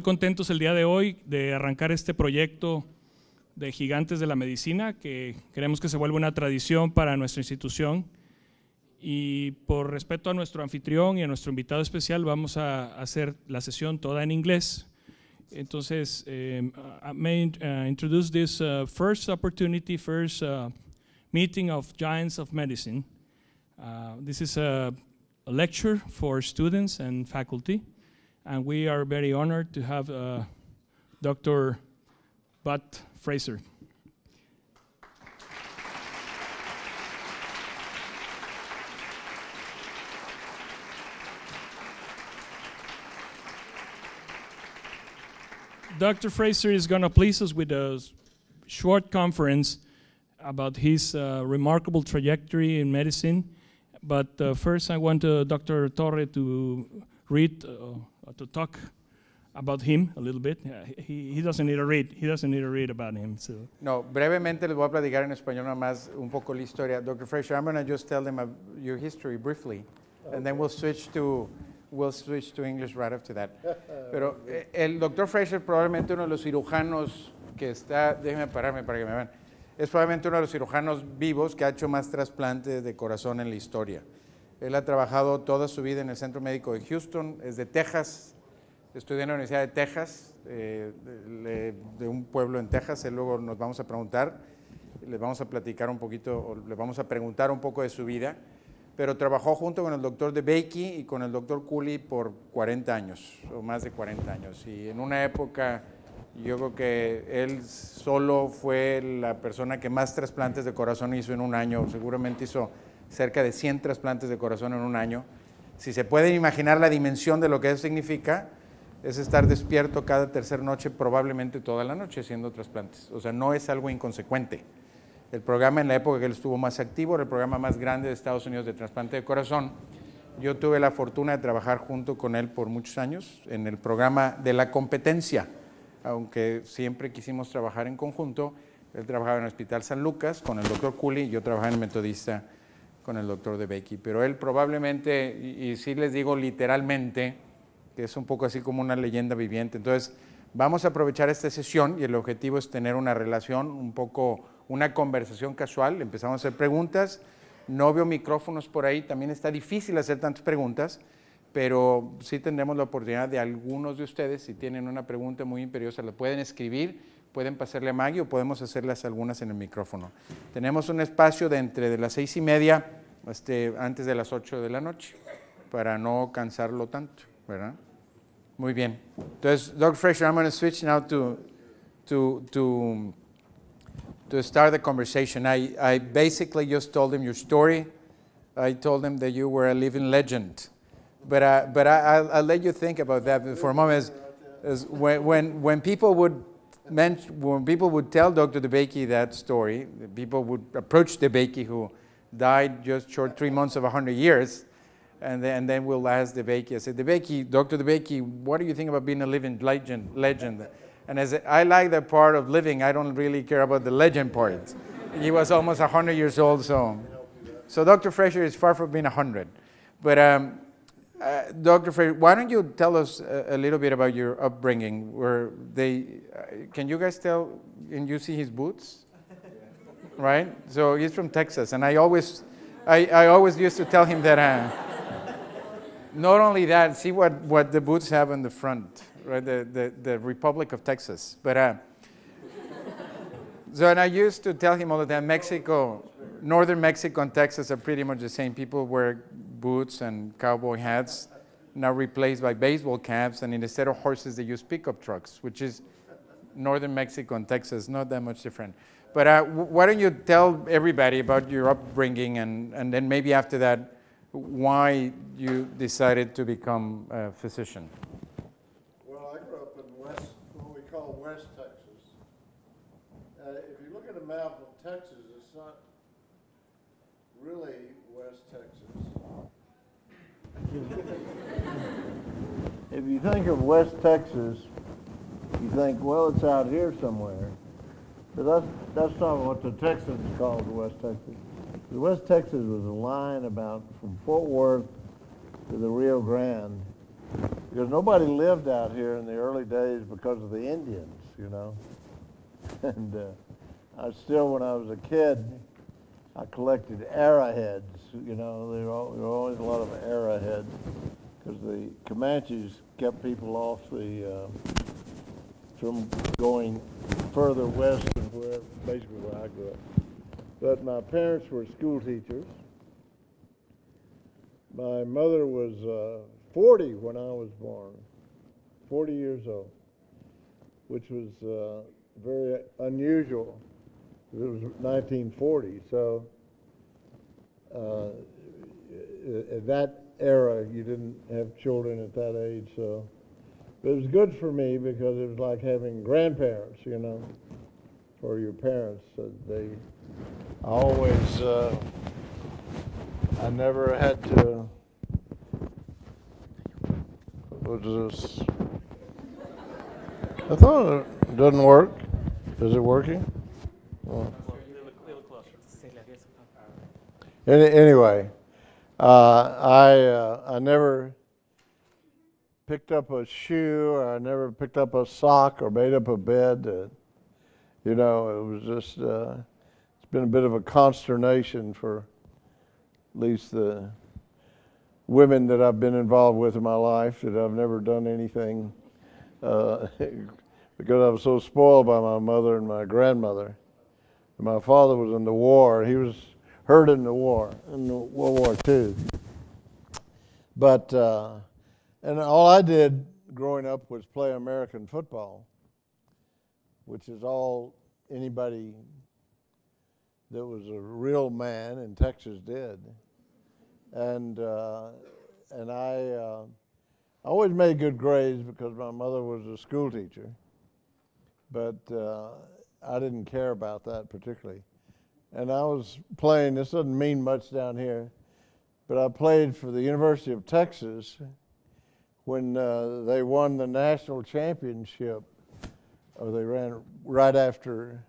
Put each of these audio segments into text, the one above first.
muy contentos el día de hoy de arrancar este proyecto de Gigantes de la Medicina, que queremos que se vuelva una tradición para nuestra institución. Y por respeto a nuestro anfitrión y a nuestro invitado especial, vamos a hacer la sesión toda en inglés. Entonces, I may introduce this first meeting of Giants of Medicine. This is a lecture for students and faculty, and we are very honored to have Dr. Fraizer. Dr. Fraizer is going to please us with a short conference about his remarkable trajectory in medicine. But first I want Dr. Torre to read, to talk about him a little bit. He doesn't need to read. He doesn't need to read about him. So. No, brevemente les voy a platicar en español nada más un poco la historia. Dr. Fraizer, I'm going to just tell them your history briefly, okay. And then we'll switch to English right after that. Pero el Dr. Fraizer probablemente uno de los cirujanos que está, déjenme pararme para que me vean, es probablemente uno de los cirujanos vivos que ha hecho más trasplantes de corazón en la historia. Él ha trabajado toda su vida en el Centro Médico de Houston, es de Texas, estudió en la Universidad de Texas, de un pueblo en Texas. Él luego nos vamos a preguntar, les vamos a platicar un poquito, o le vamos a preguntar un poco de su vida, pero trabajó junto con el doctor DeBakey y con el doctor Cooley por 40 años, o más de 40 años, y en una época yo creo que él solo fue la persona que más trasplantes de corazón hizo en un año, seguramente hizo cerca de 100 trasplantes de corazón en un año. Si se pueden imaginar la dimensión de lo que eso significa, es estar despierto cada tercera noche, probablemente toda la noche, haciendo trasplantes. O sea, no es algo inconsecuente. El programa en la época que él estuvo más activo era el programa más grande de Estados Unidos de trasplante de corazón. Yo tuve la fortuna de trabajar junto con él por muchos años en el programa de la competencia, aunque siempre quisimos trabajar en conjunto. Él trabajaba en el Hospital San Lucas con el doctor Cooley, yo trabajaba en el Metodista con el doctor DeBakey, pero él probablemente, y sí les digo literalmente, que es un poco así como una leyenda viviente. Entonces, vamos a aprovechar esta sesión y el objetivo es tener una relación, un poco, una conversación casual. Empezamos a hacer preguntas, no veo micrófonos por ahí, también está difícil hacer tantas preguntas, pero sí tendremos la oportunidad de algunos de ustedes, si tienen una pregunta muy imperiosa, la pueden escribir, pueden pasarle a Maggie o podemos hacerlas algunas en el micrófono. Tenemos un espacio de entre las 6:30 antes de las 8 de la noche, para no cansarlo tanto, ¿verdad? Muy bien. Entonces, Dr. Fraizer, I'm going to switch now to start the conversation. I basically just told him your story. I told him that you were a living legend. But I'll let you think about that for a moment. When people would tell Dr. DeBakey that story, people would approach DeBakey, who died just short 3 months of 100 years, and then we'll ask DeBakey. I said, Dr. DeBakey, what do you think about being a living legend? And I said, I like that part of living. I don't really care about the legend part. He was almost 100 years old, so Dr. Fraizer is far from being 100. But Dr. Fraizer, why don't you tell us a little bit about your upbringing? Can you guys tell, and you see his boots? Right? So he's from Texas, and I always used to tell him that, not only that, see what the boots have on the front, right? The Republic of Texas. But, and I used to tell him all the time, northern Mexico and Texas are pretty much the same. People wear boots and cowboy hats, now replaced by baseball caps, and instead of horses, they use pickup trucks, which is northern Mexico and Texas, not that much different. But why don't you tell everybody about your upbringing, and then maybe after that, why you decided to become a physician? Well, I grew up in what we call West Texas. If you look at a map of Texas, it's not really West Texas. If you think of West Texas, you think, well, it's out here somewhere. But that's not what the Texans called West Texas. The West Texas was a line about from Fort Worth to the Rio Grande, Because nobody lived out here in the early days because of the Indians, you know. And I still, when I was a kid, I collected arrowheads, you know. There were always a lot of arrowheads because the Comanches kept people off the, from going further west than where, basically where I grew up. But my parents were school teachers. My mother was 40 when I was born, 40 years old, which was very unusual. It was 1940, so at that era you didn't have children at that age, so but it was good for me because it was like having grandparents, you know, for your parents. I always, I never had to. What is this? I thought it doesn't work. Is it working? Oh. Anyway, I never picked up a shoe, or I never picked up a sock, or made up a bed. You know, it was just, it's been a bit of a consternation for at least the women that I've been involved with in my life, that I've never done anything because I was so spoiled by my mother and my grandmother. And my father was in the war. He was hurt in the war, in World War II. But, and all I did growing up was play American football, which is all anybody that was a real man in Texas did. And I always made good grades because my mother was a school teacher, but I didn't care about that particularly. And I was playing, this doesn't mean much down here, but I played for the University of Texas when they won the national championship, or they ran right after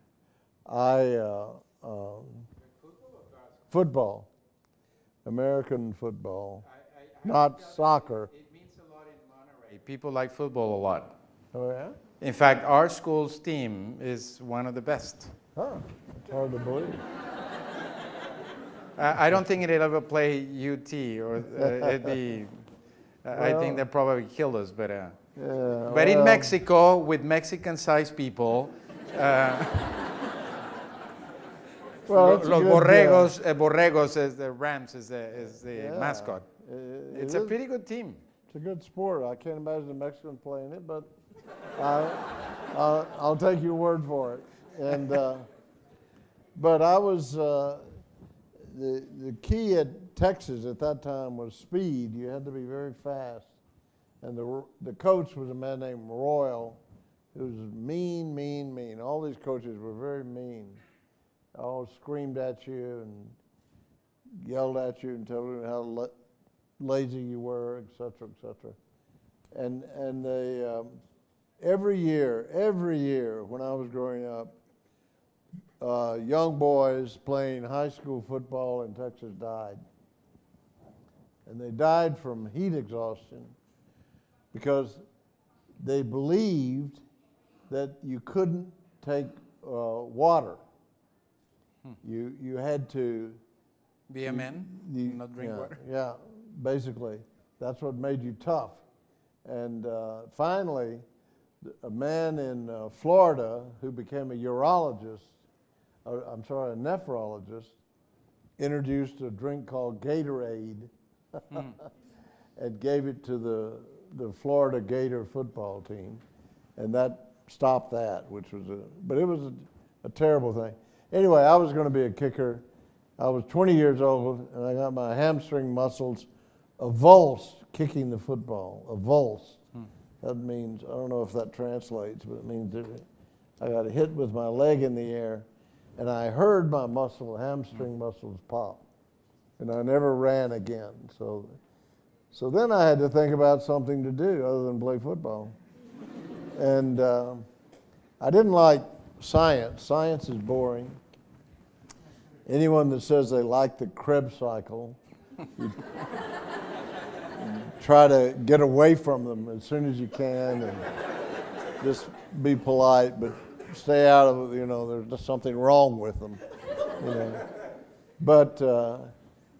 football, American football, not soccer. It means a lot in Monterrey. People like football a lot. Oh, yeah? In fact, our school's team is one of the best. Huh, it's hard to believe. I don't think it'll ever play UT, or it'd be, I think they'll probably kill us, but in Mexico, with Mexican-sized people, well, Los borregos is the Rams is the mascot. It's a pretty good team. It's a good sport. I can't imagine the Mexicans playing it, but I'll take your word for it. And but I was the key at Texas at that time was speed. You had to be very fast, and the coach was a man named Royal, who was mean. All these coaches were very mean. All screamed at you and yelled at you and told you how lazy you were, et cetera, et cetera. And they every year when I was growing up, young boys playing high school football in Texas died. And they died from heat exhaustion because they believed that you couldn't take water. You had to be a man, not drink water. Yeah, basically. That's what made you tough. And finally, a man in Florida who became a urologist, a nephrologist, introduced a drink called Gatorade and gave it to the Florida Gator football team. And that stopped that, which was but it was a terrible thing. Anyway, I was going to be a kicker. I was 20 years old, and I got my hamstring muscles avulsed kicking the football, avulsed. That means, I don't know if that translates, but it means that I got hit with my leg in the air, and I heard my hamstring muscles pop, and I never ran again. So then I had to think about something to do other than play football. And I didn't like science. Science is boring. Anyone that says they like the Krebs cycle, you try to get away from them as soon as you can and just be polite, but stay out of it, you know, there's just something wrong with them, you know. But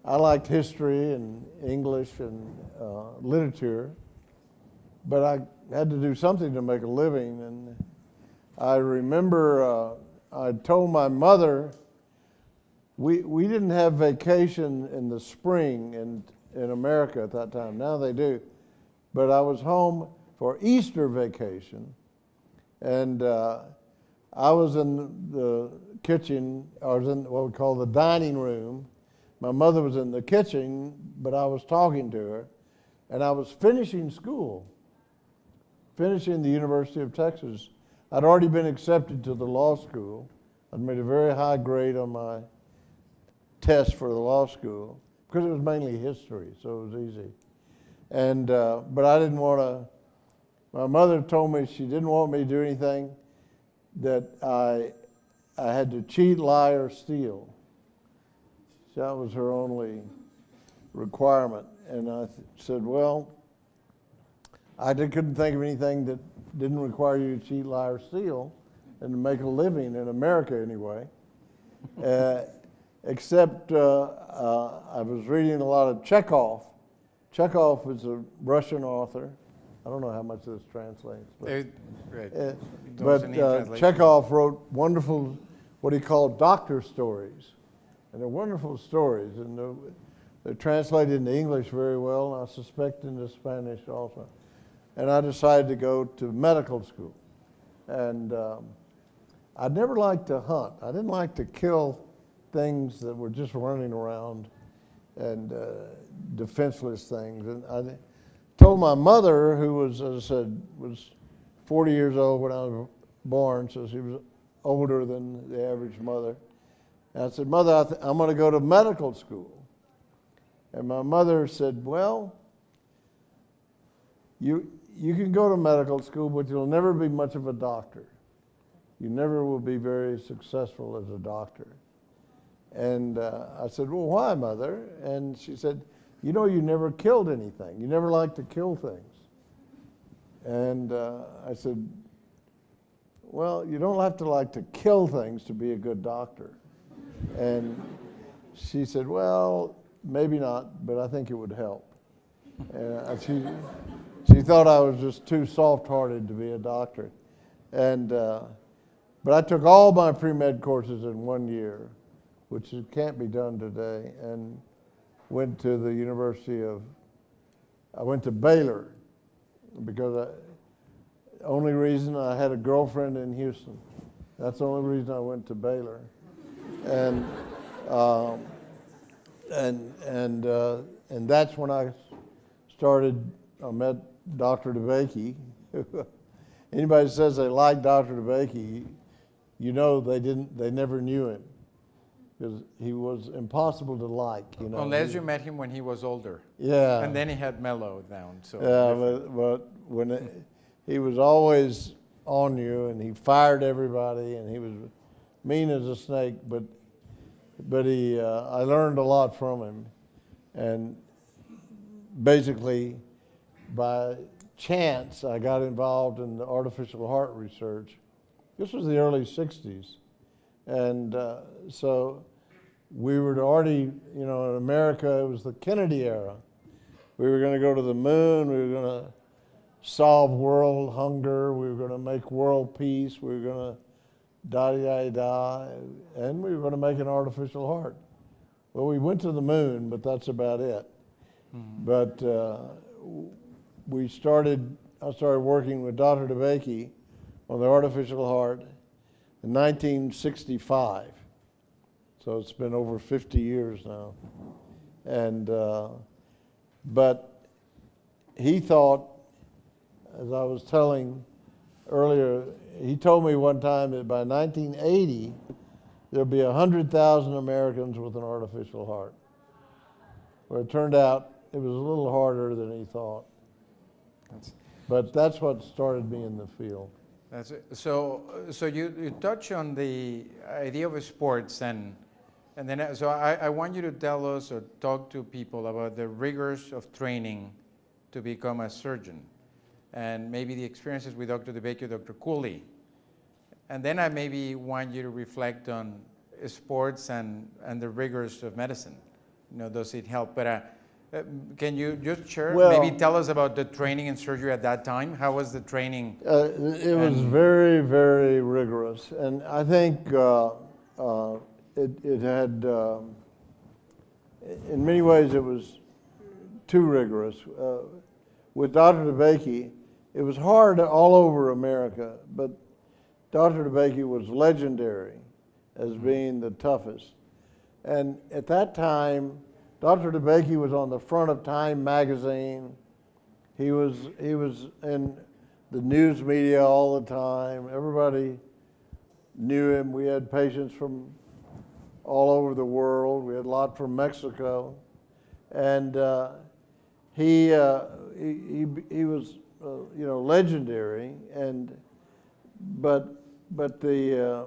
I liked history and English and literature, but I had to do something to make a living. And I remember I told my mother, we didn't have vacation in the spring in America at that time. Now they do. But I was home for Easter vacation, and I was in the kitchen. I was in what we call the dining room. My mother was in the kitchen, but I was talking to her, and I was finishing school, finishing the University of Texas. I'd already been accepted to the law school. I'd made a very high grade on my test for the law school because it was mainly history, so it was easy. And but I didn't want to. My mother told me she didn't want me to do anything that I had to cheat, lie, or steal. So that was her only requirement. And I said, well, I couldn't think of anything that didn't require you to cheat, lie, or steal, and to make a living in America anyway. Except I was reading a lot of Chekhov. Chekhov is a Russian author. I don't know how much this translates. But Chekhov wrote wonderful, what he called doctor stories. And they're wonderful stories. And they're translated into English very well, and I suspect into Spanish also. And I decided to go to medical school. And I never liked to hunt. I didn't like to kill things that were just running around and defenseless things. And I told my mother, who was, as I said, was 40 years old when I was born, so she was older than the average mother. And I said, Mother, I'm going to go to medical school. And my mother said, well, you can go to medical school, but you'll never be much of a doctor. You never will be very successful as a doctor. And I said, well, why, Mother? And she said, you know, you never killed anything. You never liked to kill things. And I said, well, you don't have to like to kill things to be a good doctor. And she said, well, maybe not, but I think it would help. And she thought I was just too soft-hearted to be a doctor. And but I took all my pre-med courses in 1 year, which can't be done today, and went to the I went to Baylor because the only reason I had a girlfriend in Houston. That's the only reason I went to Baylor. And that's when I met Dr. DeBakey. Anybody says they like Dr. DeBakey, you know they never knew him, because he was impossible to like, you know. Unless you met him when he was older. Yeah. And then he had mellowed down. So yeah, but when he was always on you, and he fired everybody, and he was mean as a snake, but I learned a lot from him. And basically, by chance, I got involved in the artificial heart research. This was the early 60s. And so we were already, you know, in America, it was the Kennedy era. We were going to go to the moon. We were going to solve world hunger. We were going to make world peace. We were going to da-da-da-da, and we were going to make an artificial heart. Well, we went to the moon, but that's about it. Mm-hmm. But I started working with Dr. DeBakey on the artificial heart in 1965. So it's been over 50 years now. And, but he thought, as I was telling earlier, he told me one time that by 1980, there'll be 100,000 Americans with an artificial heart. Well, it turned out it was a little harder than he thought. But that's what started me in the field. That's it. So you touch on the idea of sports, and then so I want you to tell us or talk to people about the rigors of training to become a surgeon, and maybe the experiences with Dr. DeBakey, Dr. Cooley. And then I maybe want you to reflect on sports and the rigors of medicine. You know, does it help? But can you just share, Well, maybe tell us about the training in surgery at that time? How was the training? It was very, very rigorous. And I think it had, in many ways, it was too rigorous. With Dr. DeBakey, it was hard all over America, but Dr. DeBakey was legendary as being the toughest. And at that time, Dr. DeBakey was on the front of Time magazine. He was in the news media all the time. Everybody knew him. We had patients from all over the world. We had a lot from Mexico. And he was, you know, legendary. But the,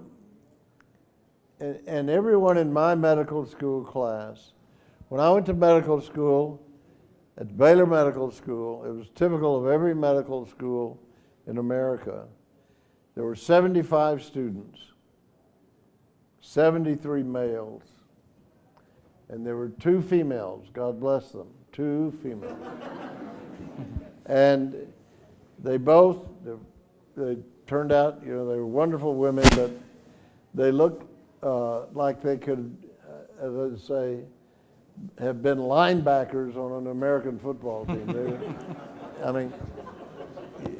and everyone in my medical school class, when I went to medical school, at Baylor Medical School, it was typical of every medical school in America. There were 75 students, 73 males, and there were 2 females, God bless them, 2 females. And they both, they turned out, you know, they were wonderful women, but they looked like they could, as I say, have been linebackers on an American football team. I mean,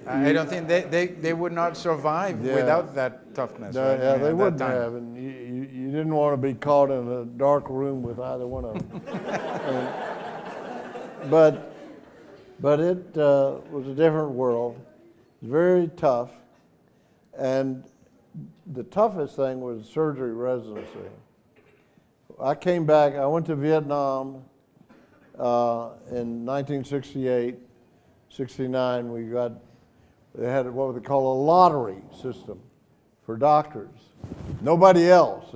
I don't think they would not survive without that toughness. Right? Yeah, they wouldn't have, and you didn't want to be caught in a dark room with either one of them. But it was a different world. It was very tough, and the toughest thing was surgery residency. I came back, I went to Vietnam in 1968, 69. They had what they call a lottery system for doctors. Nobody else.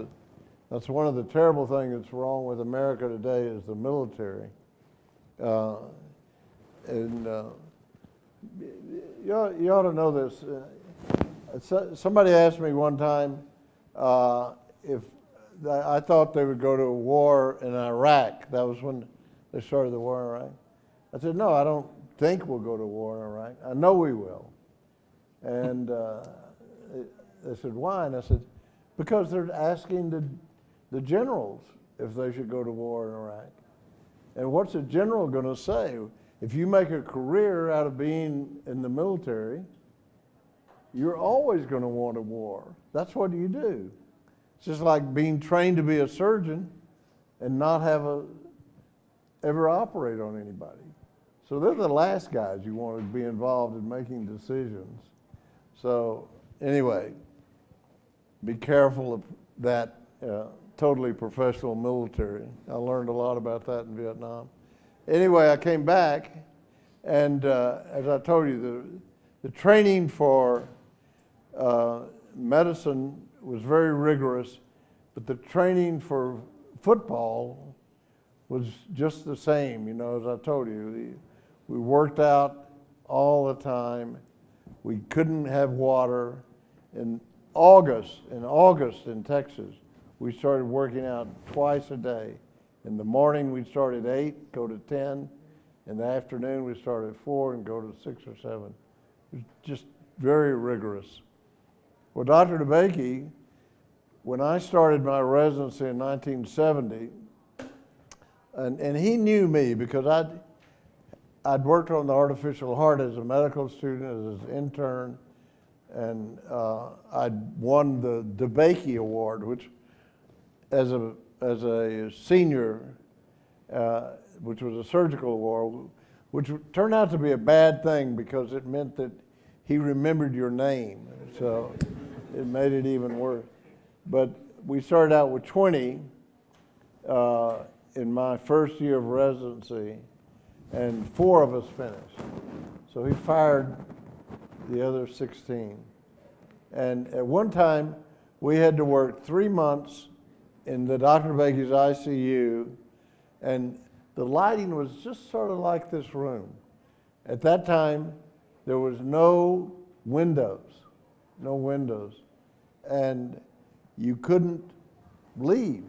That's one of the terrible things that's wrong with America today is the military. You ought to know this. Somebody asked me one time if I thought they would go to a war in Iraq. That was when they started the war in Iraq. I said, no, I don't think we'll go to war in Iraq. I know we will. And they said, why? And I said, because they're asking the generals if they should go to war in Iraq. And what's a general going to say? If you make a career out of being in the military, you're always going to want a war. That's what you do. It's just like being trained to be a surgeon and not have ever operate on anybody. So they're the last guys you want to be involved in making decisions. So anyway, be careful of that totally professional military. I learned a lot about that in Vietnam. Anyway, I came back, and as I told you, the training for medicine was very rigorous, but the training for football was just the same. You know, as I told you, we worked out all the time. We couldn't have water. In August in Texas, we started working out twice a day. In the morning, we'd start at 8, go to 10. In the afternoon, we'd start at 4 and go to 6 or 7. It was just very rigorous. Well, Dr. DeBakey, when I started my residency in 1970, and he knew me because I'd worked on the artificial heart as a medical student, as an intern, and I'd won the DeBakey Award, which as a senior, which was a surgical award, which turned out to be a bad thing because it meant that he remembered your name. So it made it even worse. But we started out with 20 in my first year of residency, and 4 of us finished. So he fired the other 16. And at one time, we had to work 3 months in the Dr. DeBakey's ICU, and the lighting was just sort of like this room. At that time, there was no windows, and you couldn't leave.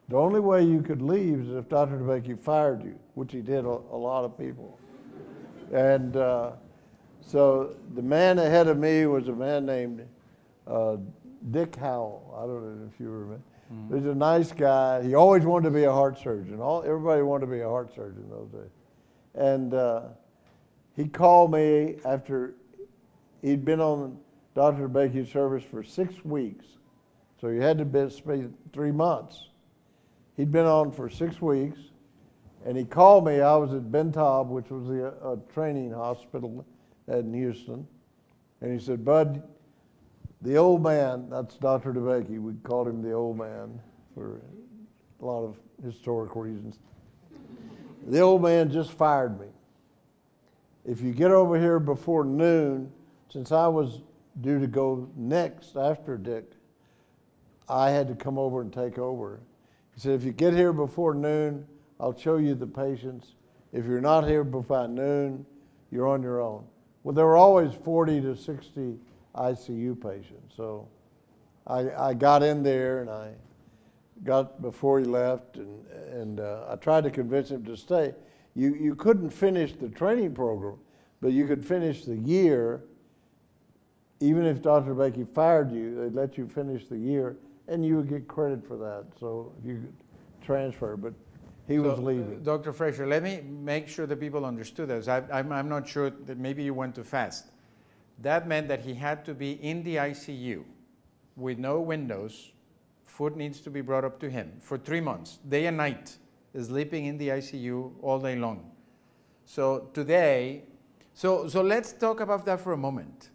The only way you could leave is if Dr. DeBakey fired you, which he did a lot of people. And so the man ahead of me was a man named Dick Howell. I don't know if you remember. Mm-hmm. He was a nice guy. He always wanted to be a heart surgeon. Everybody wanted to be a heart surgeon those days. And he called me after he'd been on Dr. DeBakey's service for 6 weeks. So he had to spend 3 months. He'd been on for 6 weeks, and he called me. I was at Ben Taub, which was a training hospital in Houston. And he said, Bud, the old man, that's Dr. DeBakey, we called him the old man for a lot of historical reasons. The old man just fired me. If you get over here before noon, since I was due to go next after Dick, I had to come over and take over. He said, if you get here before noon, I'll show you the patients. If you're not here by noon, you're on your own. Well, there were always 40 to 60 ICU patients. So I got in there and I got before he left, and I tried to convince him to stay. You couldn't finish the training program, but you could finish the year. Even if Dr. DeBakey fired you, they'd let you finish the year, and you would get credit for that. So you could transfer, but he was leaving. Dr. Fraizer, let me make sure that people understood this. I'm not sure that maybe you went too fast. That meant that he had to be in the ICU with no windows. Food needs to be brought up to him for 3 months, day and night, sleeping in the ICU all day long. So today, so let's talk about that for a moment.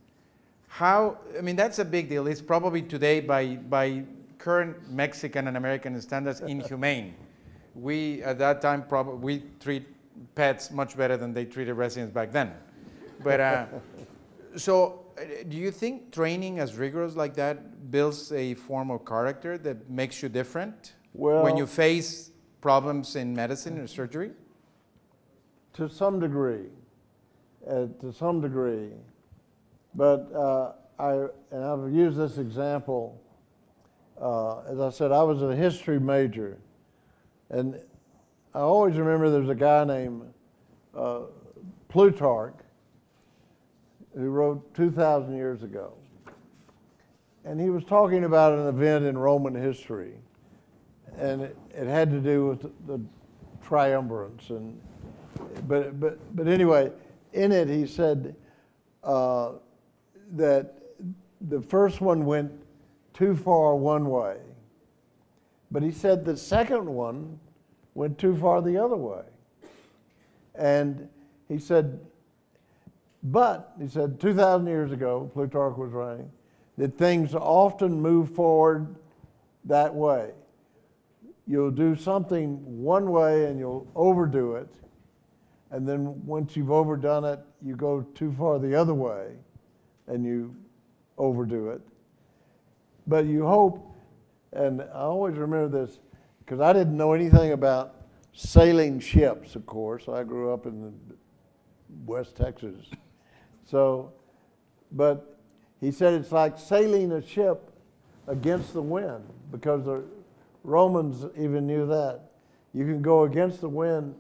How, I mean, that's a big deal. It's probably today by current Mexican and American standards inhumane. We, at that time, we treat pets much better than they treated residents back then. But so do you think training as rigorous like that builds a form of character that makes you different when you face problems in medicine or surgery? To some degree, but I've used this example. As I said, I was a history major, and I always remember there's a guy named Plutarch who wrote 2,000 years ago, and he was talking about an event in Roman history, and it had to do with the triumvirates. And but anyway, in it he said that the first one went too far one way, but he said the second one went too far the other way. And he said, 2,000 years ago, Plutarch was writing, that things often move forward that way. You'll do something one way and you'll overdo it, and then once you've overdone it, you go too far the other way and you overdo it. But you hope, and I always remember this, because I didn't know anything about sailing ships, of course. I grew up in West Texas. So, but he said it's like sailing a ship against the wind, because the Romans even knew that. You can go against the wind,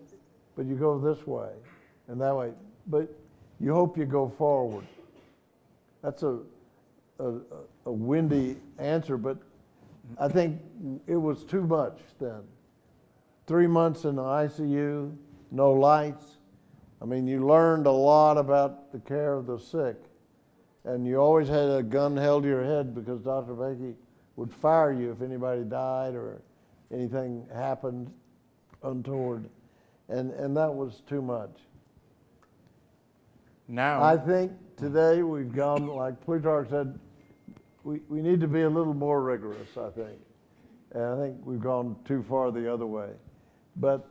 but you go this way and that way. But you hope you go forward. That's a windy answer, but I think it was too much then. 3 months in the ICU, no lights. I mean, you learned a lot about the care of the sick, and you always had a gun held to your head because Dr. DeBakey would fire you if anybody died or anything happened untoward, and that was too much. Now, I think today we've gone, like Plutarch said, we need to be a little more rigorous, I think. And I think we've gone too far the other way. But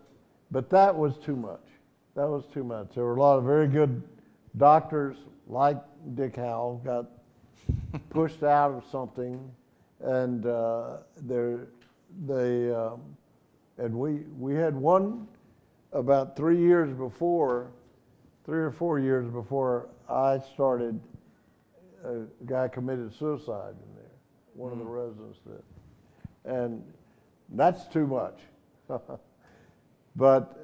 that was too much. That was too much. There were a lot of very good doctors, like Dick Howell, got pushed out of something, and and we had one about 3 years before 3 or 4 years before I started, a guy committed suicide in there. One of the residents did. And that's too much. But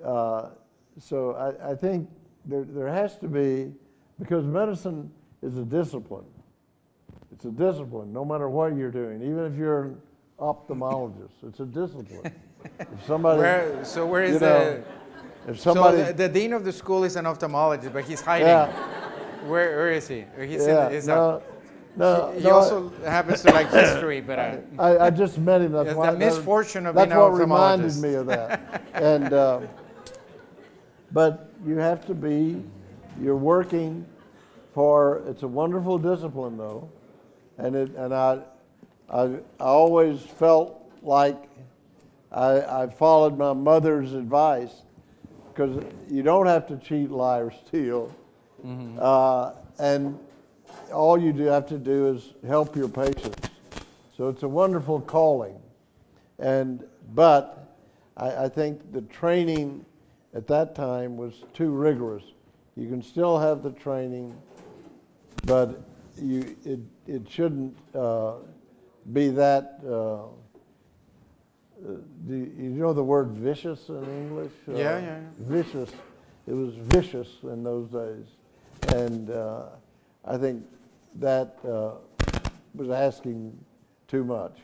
so I think there has to be, because medicine is a discipline. It's a discipline, no matter what you're doing. Even if you're an ophthalmologist, it's a discipline. If somebody, where is if somebody, so the dean of the school is an ophthalmologist, but he's hiding. Yeah. Where is he? He's he no, also happens to like history, but I just met him. That's it's why, the misfortune of that's being what an reminded ophthalmologist. me of that. And but you have to be. You're working for. It's a wonderful discipline, though, and I always felt like I followed my mother's advice, because you don't have to cheat, lie, or steal, and all you do have to do is help your patients. So it's a wonderful calling, but I think the training at that time was too rigorous. You can still have the training, but it shouldn't be that. You know the word vicious in English? Yeah. Vicious. It was vicious in those days, and I think that was asking too much.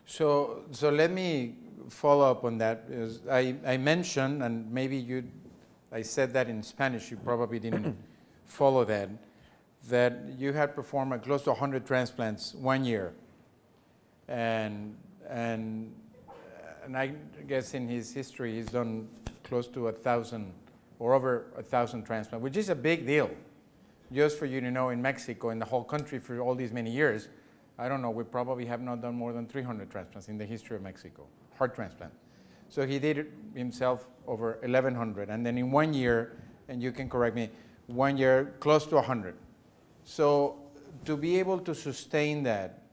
So let me follow up on that. Because I mentioned, and maybe I said that in Spanish, you probably didn't follow that you had performed close to 100 transplants 1 year. And I guess in his history, he's done close to 1,000 or over 1,000 transplants, which is a big deal. Just for you to know, in Mexico, in the whole country for all these many years, I don't know, we probably have not done more than 300 transplants in the history of Mexico, heart transplant. So he did it himself over 1,100. And then in 1 year, and you can correct me, 1 year, close to 100. So to be able to sustain that,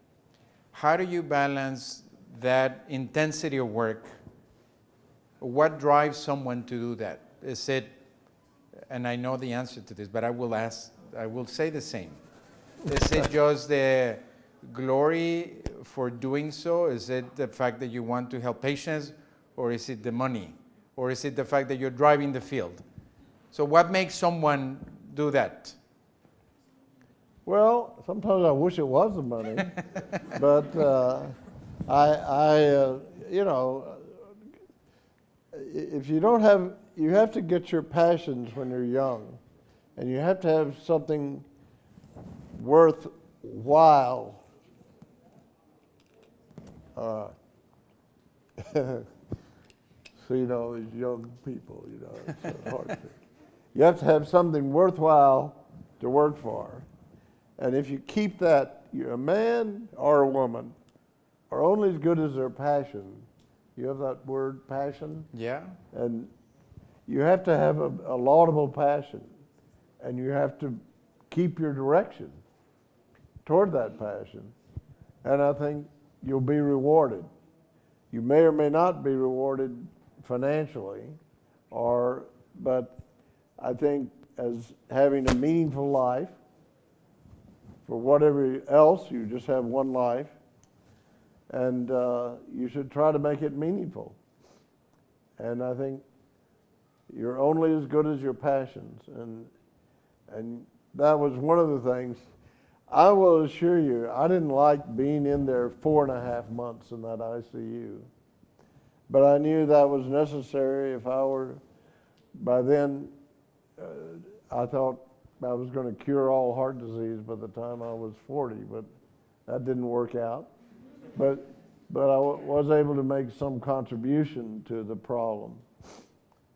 how do you balance that intensity of work? What drives someone to do that? Is it, and I know the answer to this, but I will say the same. Is it just the glory for doing so? Is it the fact that you want to help patients? Or is it the money? Or is it the fact that you're driving the field? So what makes someone do that? Well, sometimes I wish it was the money, but you know, if you don't have, you have to get your passions when you're young, and you have to have something worthwhile. So, you know, these young people, you know, it's so hard to. You have to have something worthwhile to work for. And if you keep that, you're a man or a woman are only as good as their passion. You have that word, passion? Yeah. And you have to have a laudable passion, and you have to keep your direction toward that passion. And I think you'll be rewarded. You may or may not be rewarded financially, but I think as having a meaningful life, for whatever else, you just have one life, and you should try to make it meaningful. And I think you're only as good as your passions, and that was one of the things. I will assure you, I didn't like being in there 4.5 months in that ICU, but I knew that was necessary. If I were, by then, I thought I was going to cure all heart disease by the time I was 40, but that didn't work out. But I was able to make some contribution to the problem.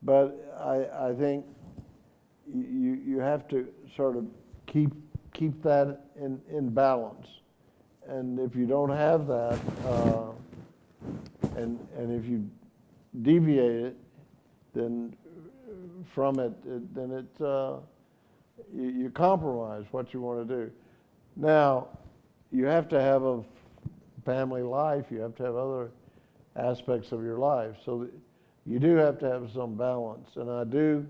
But I think you have to sort of keep that in balance. And if you don't have that, and if you deviate it, then from it, then it you compromise what you want to do. Now, you have to have a family life. You have to have other aspects of your life. So you do have to have some balance. And I do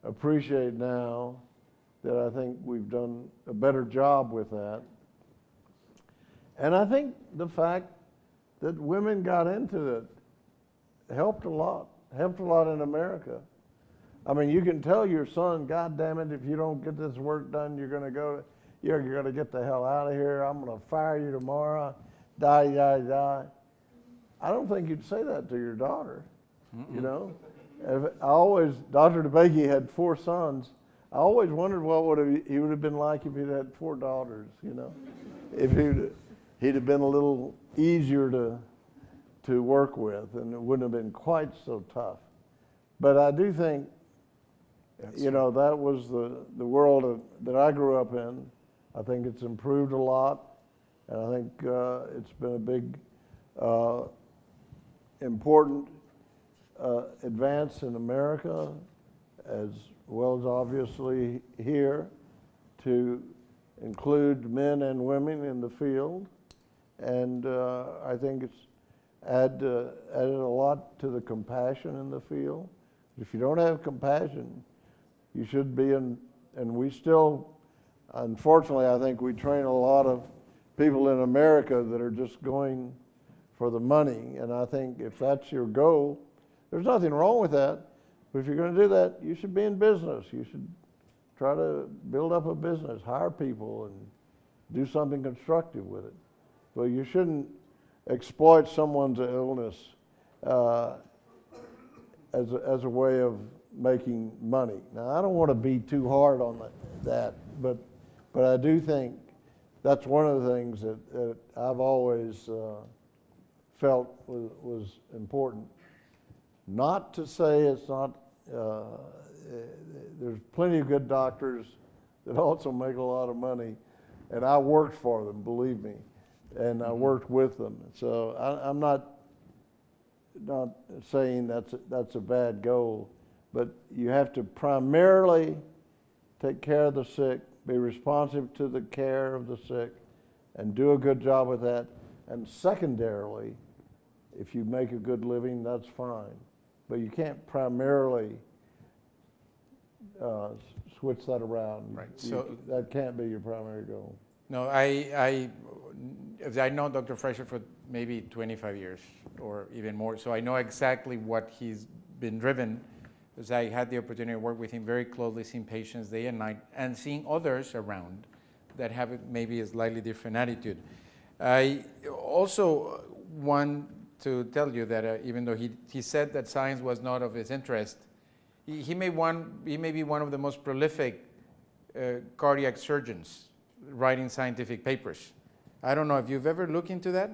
appreciate now that I think we've done a better job with that. And I think the fact that women got into it helped a lot in America. I mean, you can tell your son, God damn it, if you don't get this work done, you're gonna get the hell out of here, I'm gonna fire you tomorrow, die. I don't think you'd say that to your daughter, you know? Dr. DeBakey had 4 sons. I always wondered what he would have been like if he'd had 4 daughters, you know? If he'd have been a little easier to work with, and it wouldn't have been quite so tough. But I do think, you know, that was the world that I grew up in. I think it's improved a lot, and I think it's been a big, important advance in America, as well as obviously here, to include men and women in the field. And I think it's added a lot to the compassion in the field. If you don't have compassion, you should be in, and we still, unfortunately, I think we train a lot of people in America that are just going for the money. And I think if that's your goal, there's nothing wrong with that. But if you're going to do that, you should be in business. You should try to build up a business, hire people, and do something constructive with it. But you shouldn't exploit someone's illness as a way of making money. Now, I don't want to be too hard on that, but I do think that's one of the things that I've always felt was important. Not to say it's not, there's plenty of good doctors that also make a lot of money, and I worked for them, believe me, and I worked with them. So I'm not saying that's a bad goal, but you have to primarily take care of the sick, be responsive to the care of the sick, and do a good job with that. And secondarily, if you make a good living, that's fine. But you can't primarily switch that around. Right. So that can't be your primary goal. No, I know Dr. Fraizer for maybe 25 years or even more, so I know exactly what he's been driven, because I had the opportunity to work with him very closely, seeing patients day and night, and seeing others around that have maybe a slightly different attitude. I also want to tell you that even though he said that science was not of his interest, he may be one of the most prolific cardiac surgeons writing scientific papers. I don't know if you've ever looked into that.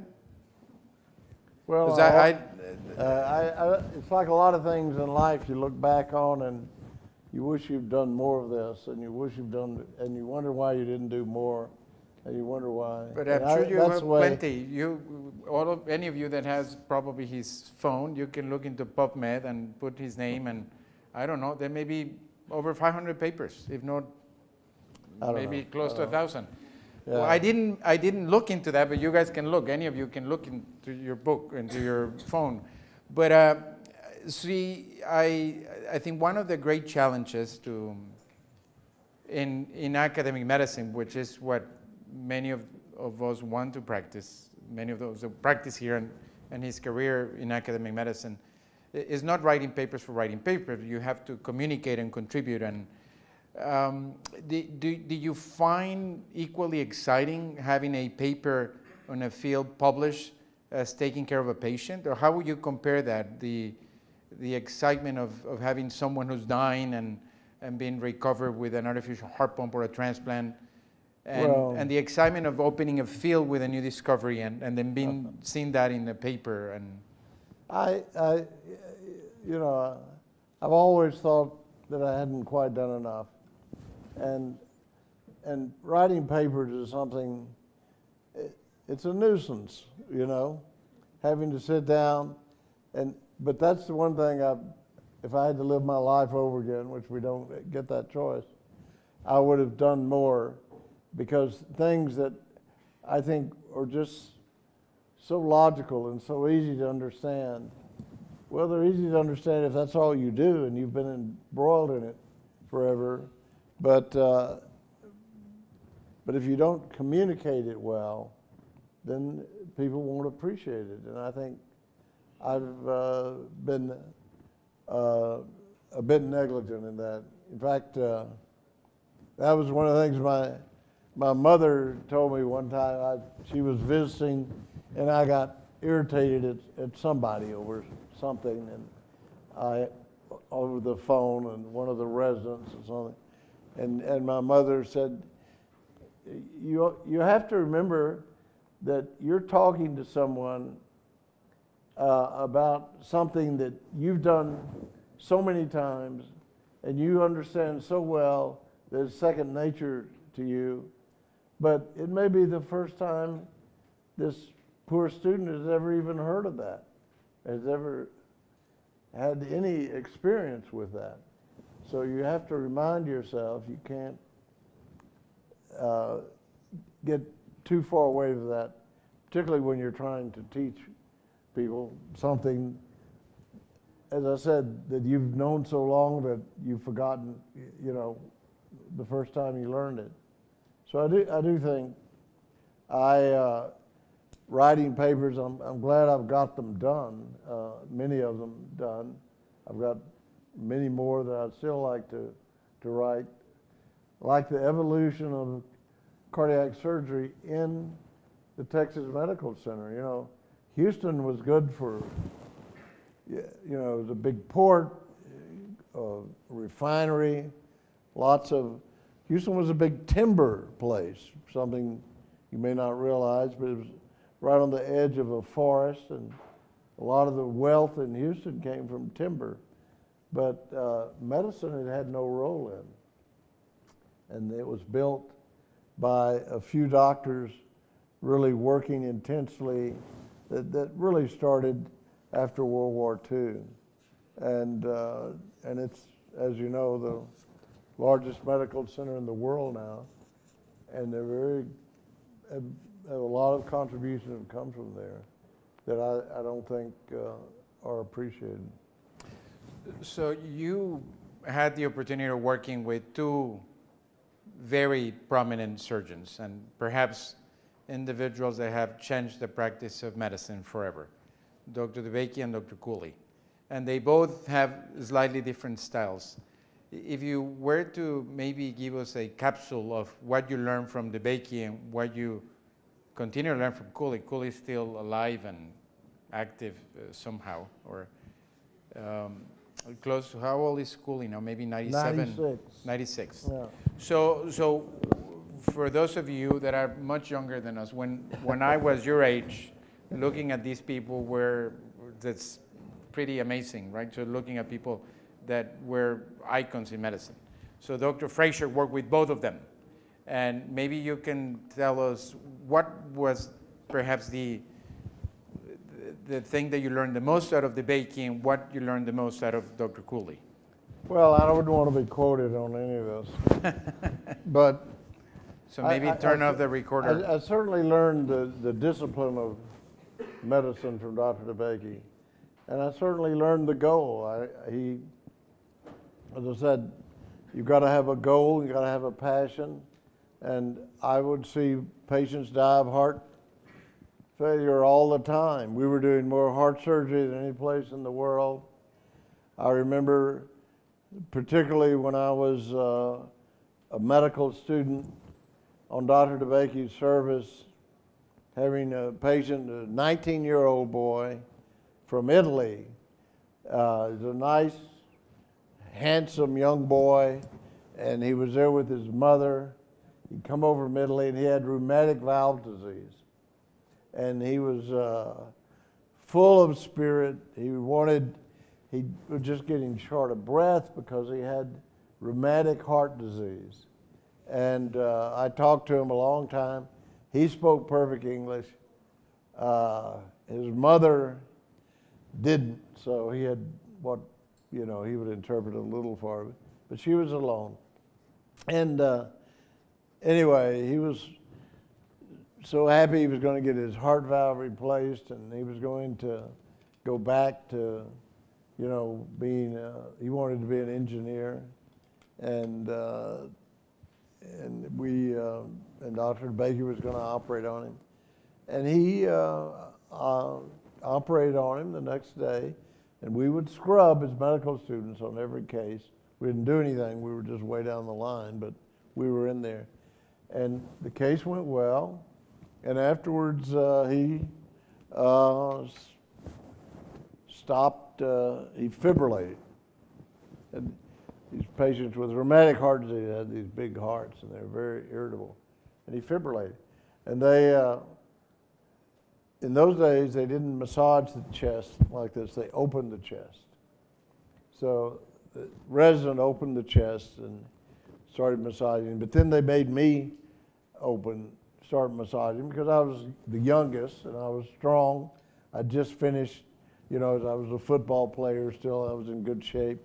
Well, it's like a lot of things in life you look back on and you wish you'd done more of this, and you wish you've done, and you wonder why you didn't do more, and you wonder why. But I'm sure you have plenty. Any of you that has probably his phone, you can look into PubMed and put his name, and I don't know, there may be over 500 papers, if not maybe close to 1,000. Yeah. Well, I didn't look into that, but you guys can look. Any of you can look into your book, into your phone. But see, I think one of the great challenges in academic medicine, which is what many of us want to practice, many of those who practice here and his career in academic medicine, is not writing papers for writing papers. You have to communicate and contribute. And do you find equally exciting having a paper on a field published as taking care of a patient? Or how would you compare that, the excitement of having someone who's dying and being recovered with an artificial heart pump or a transplant, and the excitement of opening a field with a new discovery and then seeing that in the paper? And I've always thought that I hadn't quite done enough. And writing papers is something, it's a nuisance, having to sit down. But that's the one thing if I had to live my life over again, which we don't get that choice, I would have done more, because things that I think are just so logical and so easy to understand, well, they're easy to understand if that's all you do and you've been embroiled in it forever, but if you don't communicate it well, then people won't appreciate it. And I think I've been a bit negligent in that. In fact, that was one of the things my mother told me one time. She was visiting, and I got irritated at somebody over something, and over the phone, and one of the residents or something, and my mother said, you have to remember that you're talking to someone about something that you've done so many times and you understand so well that it's second nature to you, but it may be the first time this poor student has ever even heard of that, has ever had any experience with that. So you have to remind yourself you can't get too far away from that, particularly when you're trying to teach people something, as I said, that you've known so long that you've forgotten, you know, the first time you learned it. So I do think writing papers, I'm glad I've got them done, many of them done. I've got many more that I'd still like to write, like the evolution of cardiac surgery in the Texas Medical Center. You know, Houston was good for, you know, it was a big port, refinery, Houston was a big timber place, something you may not realize, but it was right on the edge of a forest, and a lot of the wealth in Houston came from timber. But medicine had no role in, and it was built by a few doctors really working intensely that really started after World War II. And it's, as you know, the largest medical center in the world now, and they're have a lot of contributions have come from there that I don't think are appreciated. So you had the opportunity of working with two very prominent surgeons, and perhaps individuals that have changed the practice of medicine forever, Dr. DeBakey and Dr. Cooley. And they both have slightly different styles. If you were to maybe give us a capsule of what you learned from DeBakey and what you continue to learn from Cooley. Cooley's still alive and active somehow, or close to, how old is Cooley now? Maybe 97? 96. 96. Yeah. So for those of you that are much younger than us, when I was your age, looking at these people that's pretty amazing, right? So looking at people that were icons in medicine. So Dr. Fraizer worked with both of them. And maybe you can tell us what was perhaps the thing that you learned the most out of DeBakey and what you learned the most out of Dr. Cooley. Well, I wouldn't want to be quoted on any of this. But so maybe turn off the recorder. I certainly learned the discipline of medicine from Dr. DeBakey. And I certainly learned the goal. As I said, you've got to have a goal, you've got to have a passion. And I would see patients die of heart failure all the time. We were doing more heart surgery than any place in the world. I remember, particularly when I was a medical student on Dr. DeBakey's service, having a patient, a 19-year-old boy from Italy. He's a nice, handsome young boy, and he was there with his mother. He'd come over from Italy, and he had rheumatic valve disease. And he was full of spirit. He was just getting short of breath because he had rheumatic heart disease. And I talked to him a long time. He spoke perfect English. His mother didn't, so he had he would interpret a little for me. But she was alone. And anyway, he was so happy he was going to get his heart valve replaced, and he was going to go back to, being, he wanted to be an engineer. and Dr. Baker was going to operate on him, and he operated on him the next day, and we would scrub as medical students on every case. We didn't do anything, we were just way down the line, but we were in there. And the case went well, and afterwards he stopped, he fibrillated. And these patients with rheumatic heart disease had these big hearts, and they're very irritable. And he fibrillated. And they, in those days, they didn't massage the chest like this. They opened the chest. So the resident opened the chest and started massaging. But then they made me start massaging, because I was the youngest and I was strong. I just finished, you know, I was a football player still. I was in good shape.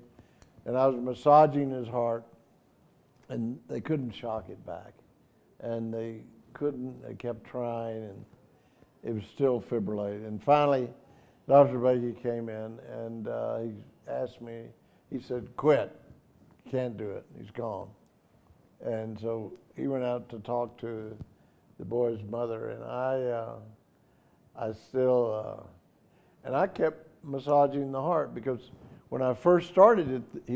And I was massaging his heart, and they couldn't shock it back. And they kept trying, and it was still fibrillated. And finally, Dr. Baker came in, and he asked me, he said, "Quit, can't do it." He's gone. And so he went out to talk to the boy's mother, and I still, and I kept massaging the heart, because when I first started it,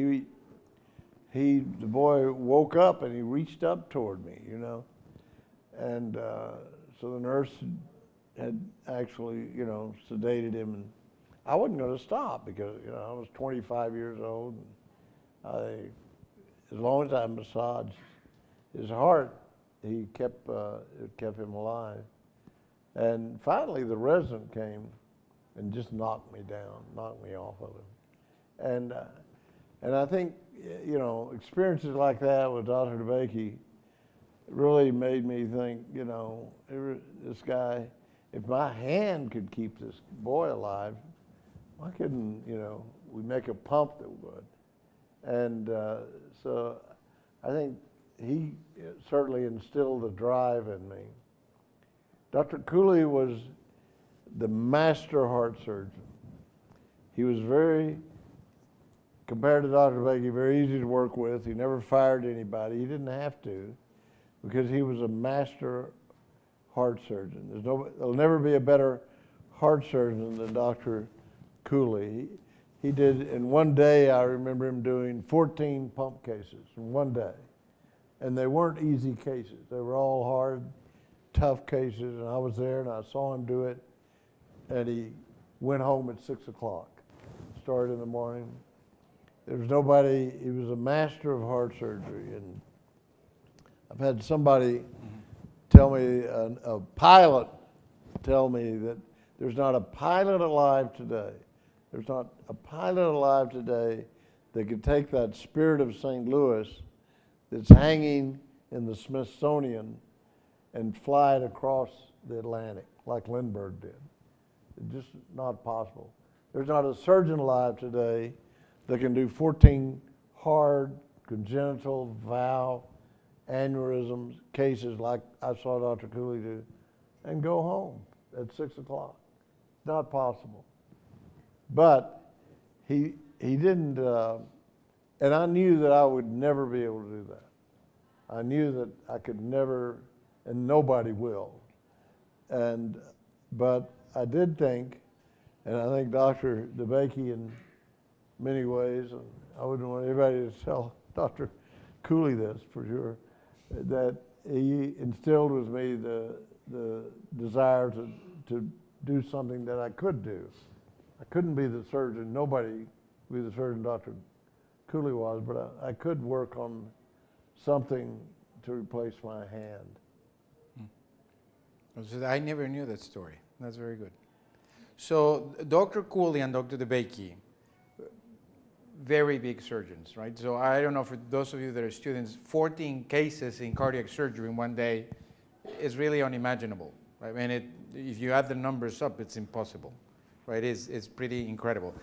the boy woke up and he reached up toward me, you know. And so the nurse had actually, you know, sedated him, and I wasn't going to stop, because, you know, I was 25 years old. And as long as I massaged his heart, it kept him alive. And finally, the resident came and just knocked me down, knocked me off of him. And I think, you know, experiences like that with Dr. DeBakey really made me think, you know, this guy, if my hand could keep this boy alive, why couldn't, you know, we make a pump that would? And so I think he certainly instilled a drive in me. Dr. Cooley was the master heart surgeon. He was compared to Dr. Baker, very easy to work with. He never fired anybody. He didn't have to, because he was a master heart surgeon. There'll never be a better heart surgeon than Dr. Cooley. He did, in one day, I remember him doing 14 pump cases in one day. And they weren't easy cases. They were all hard, tough cases, and I was there and I saw him do it, and he went home at 6 o'clock, started in the morning. There was nobody, he was a master of heart surgery. And I've had somebody tell me, a pilot tell me that there's not a pilot alive today. There's not a pilot alive today that could take that spirit of St. Louis that's hanging in the Smithsonian and fly it across the Atlantic like Lindbergh did. It's just not possible. There's not a surgeon alive today that can do 14 hard congenital valve aneurysms cases like I saw Dr. Cooley do and go home at 6 o'clock. Not possible. But he didn't, and I knew that I would never be able to do that. I knew that I could never, and nobody will. But I did think, and I think Dr. DeBakey in many ways, and I wouldn't want anybody to tell Dr. Cooley this for sure, that he instilled with me the desire to do something that I could do. I couldn't be the surgeon, nobody be the surgeon Dr. Cooley was, but I could work on something to replace my hand. I never knew that story. That's very good. So Dr. Cooley and Dr. DeBakey, very big surgeons, right? So I don't know, for those of you that are students, 14 cases in cardiac surgery in one day is really unimaginable. Right? I mean, if you add the numbers up, it's impossible, right? It's pretty incredible.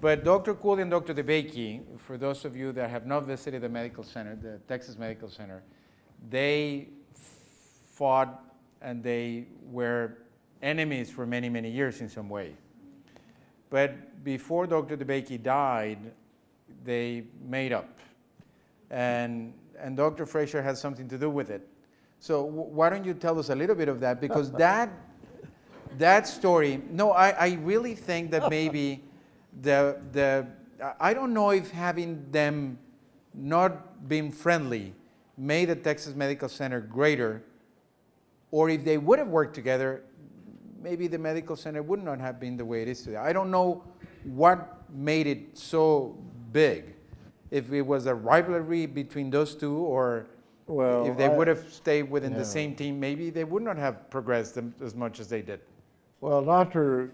But Dr. Cooley and Dr. DeBakey, for those of you that have not visited the medical center, the Texas Medical Center, they fought and they were enemies for many, many years in some way. But before Dr. DeBakey died, they made up. and Dr. Fraizer has something to do with it. So why don't you tell us a little bit of that? Because that story, no, I really think that maybe I don't know if having them not being friendly made the Texas Medical Center greater, or if they would have worked together, maybe the medical center would not have been the way it is today. I don't know what made it so big. If it was a rivalry between those two, or if they would have stayed within the same team, maybe they would not have progressed as much as they did. Well, Dr.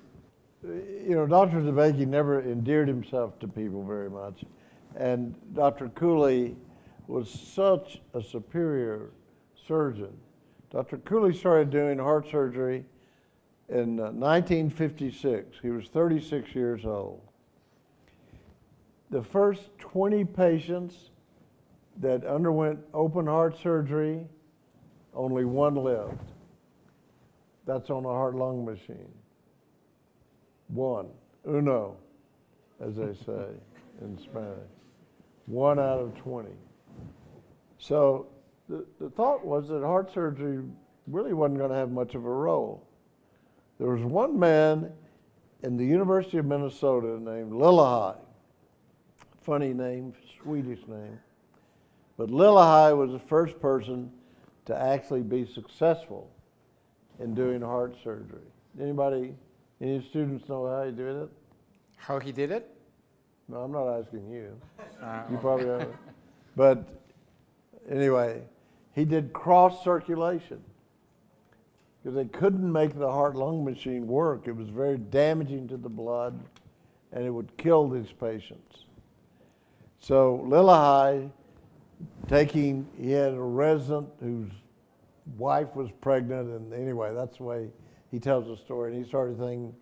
DeBakey never endeared himself to people very much. And Dr. Cooley was such a superior surgeon. Dr. Cooley started doing heart surgery in 1956. He was 36 years old. The first 20 patients that underwent open heart surgery, only one lived. That's on a heart-lung machine. One, uno, as they say in Spanish. 1 out of 20. So the thought was that heart surgery really wasn't going to have much of a role. There was one man in the University of Minnesota named Lillehei. Funny name, Swedish name. But Lillehei was the first person to actually be successful in doing heart surgery. Any students know how he did it? How he did it? No, I'm not asking you. You probably don't. But anyway, he did cross circulation because they couldn't make the heart-lung machine work. It was very damaging to the blood, and it would kill these patients. So Lillehei, he had a resident whose wife was pregnant, and anyway, that's the way he tells the story, and he started thinking,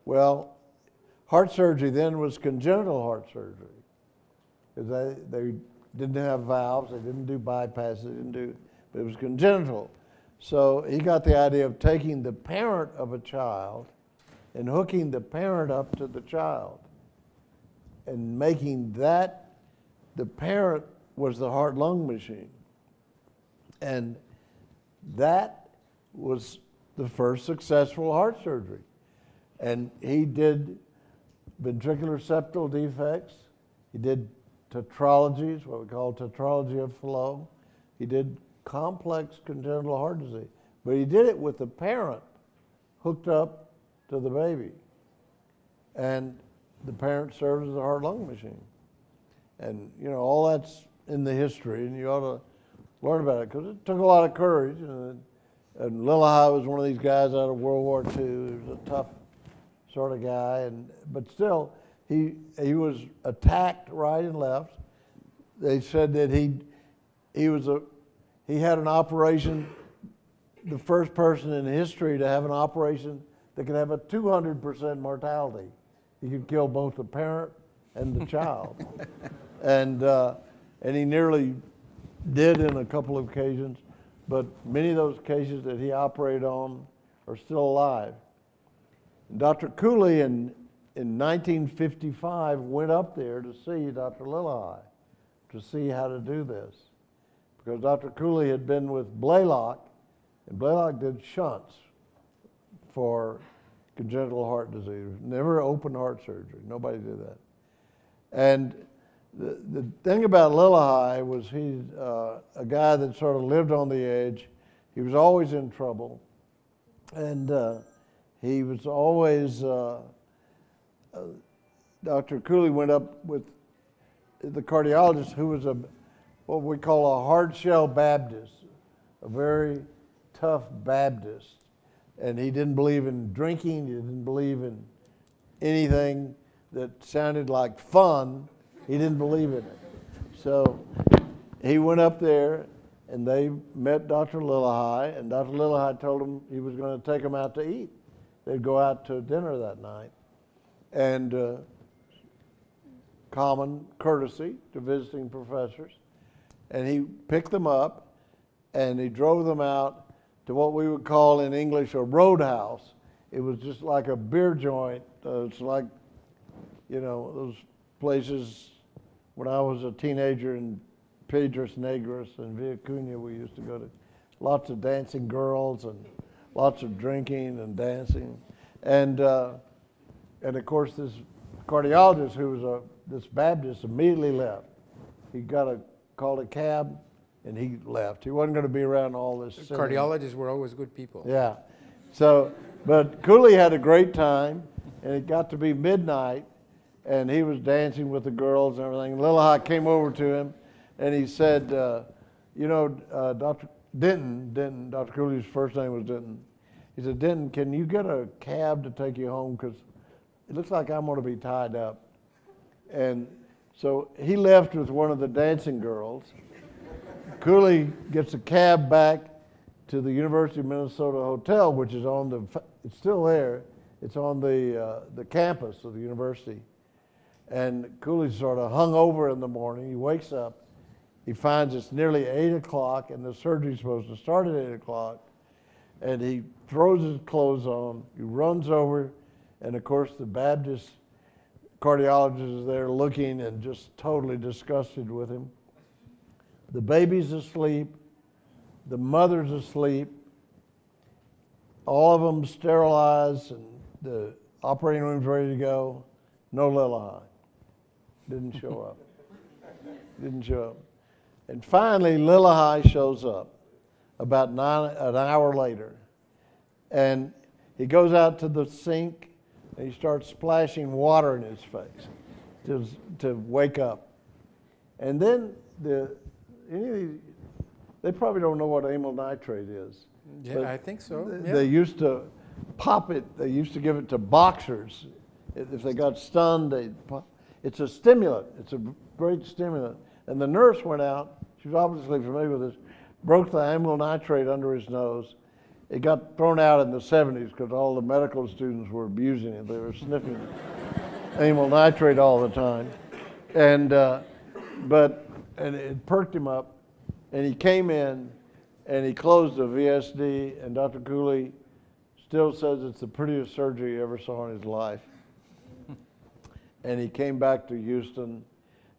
well, heart surgery then was congenital heart surgery, because they didn't have valves, they didn't do bypasses, but it was congenital. So he got the idea of taking the parent of a child and hooking the parent up to the child and making that, the parent was the heart-lung machine. And that was the first successful heart surgery. And he did ventricular septal defects. He did tetralogies, what we call tetralogy of flow. He did complex congenital heart disease. But he did it with the parent hooked up to the baby. And the parent serves as a heart-lung machine. And, all that's in the history, and you ought to learn about it, because it took a lot of courage. And Lillehei was one of these guys out of World War II. He was a tough sort of guy, but still, he was attacked right and left. They said that he had an operation, the first person in history to have an operation that could have a 200% mortality. He could kill both the parent and the child. And he nearly did in a couple of occasions, but many of those cases that he operated on are still alive. And Dr. Cooley in 1955 went up there to see Dr. Lillehei to see how to do this, because Dr. Cooley had been with Blaylock, and Blaylock did shunts for congenital heart disease, never open heart surgery. Nobody did that. And the thing about Lillehei was he's a guy that sort of lived on the edge. He was always in trouble, and he was always, Dr. Cooley went up with the cardiologist who was what we call a hard shell Baptist, a very tough Baptist. And he didn't believe in drinking, he didn't believe in anything that sounded like fun. He didn't believe in it. So he went up there and they met Dr. Lillehei, and Dr. Lillehei told him he was going to take him out to eat. They'd go out to dinner that night. And common courtesy to visiting professors. And he picked them up and he drove them out to what we would call in English a roadhouse. It was just like a beer joint. It's like, those places when I was a teenager in Piedras Negras and Villa Cunha, we used to go to lots of dancing girls and lots of drinking and dancing. And of course, this cardiologist who was this Baptist immediately left. He called a cab and he left. He wasn't going to be around all this. Cardiologists were always good people. Yeah. So, but Cooley had a great time, and it got to be midnight, and he was dancing with the girls and everything. Lillihai came over to him, and he said, you know, Dr. Denton, Dr. Cooley's first name was Denton. He said, Denton, can you get a cab to take you home? Because it looks like I'm going to be tied up. And so he left with one of the dancing girls. Cooley gets a cab back to the University of Minnesota Hotel, which is on it's still there. It's on the campus of the university. And Cooley's sort of hung over in the morning. He wakes up. He finds it's nearly 8 o'clock, and the surgery's supposed to start at 8 o'clock. And he throws his clothes on. He runs over, and of course the Baptist cardiologist is there looking and just totally disgusted with him. The baby's asleep. The mother's asleep. All of them sterilized, and the operating room's ready to go. No Lillihai. Didn't show up. Didn't show up. And finally, Lillihai shows up about an hour later. And he goes out to the sink, and he starts splashing water in his face to wake up. And then they probably don't know what amyl nitrate is. Yeah, I think so. Yeah. They used to pop it. They used to give it to boxers. If they got stunned, they'd pop. It's a stimulant. It's a great stimulant. And the nurse went out. She was obviously familiar with this. Broke the amyl nitrate under his nose. It got thrown out in the 70s because all the medical students were abusing it. They were sniffing amyl nitrate all the time. And it perked him up. And he came in, and he closed the VSD, and Dr. Cooley still says it's the prettiest surgery he ever saw in his life. And he came back to Houston,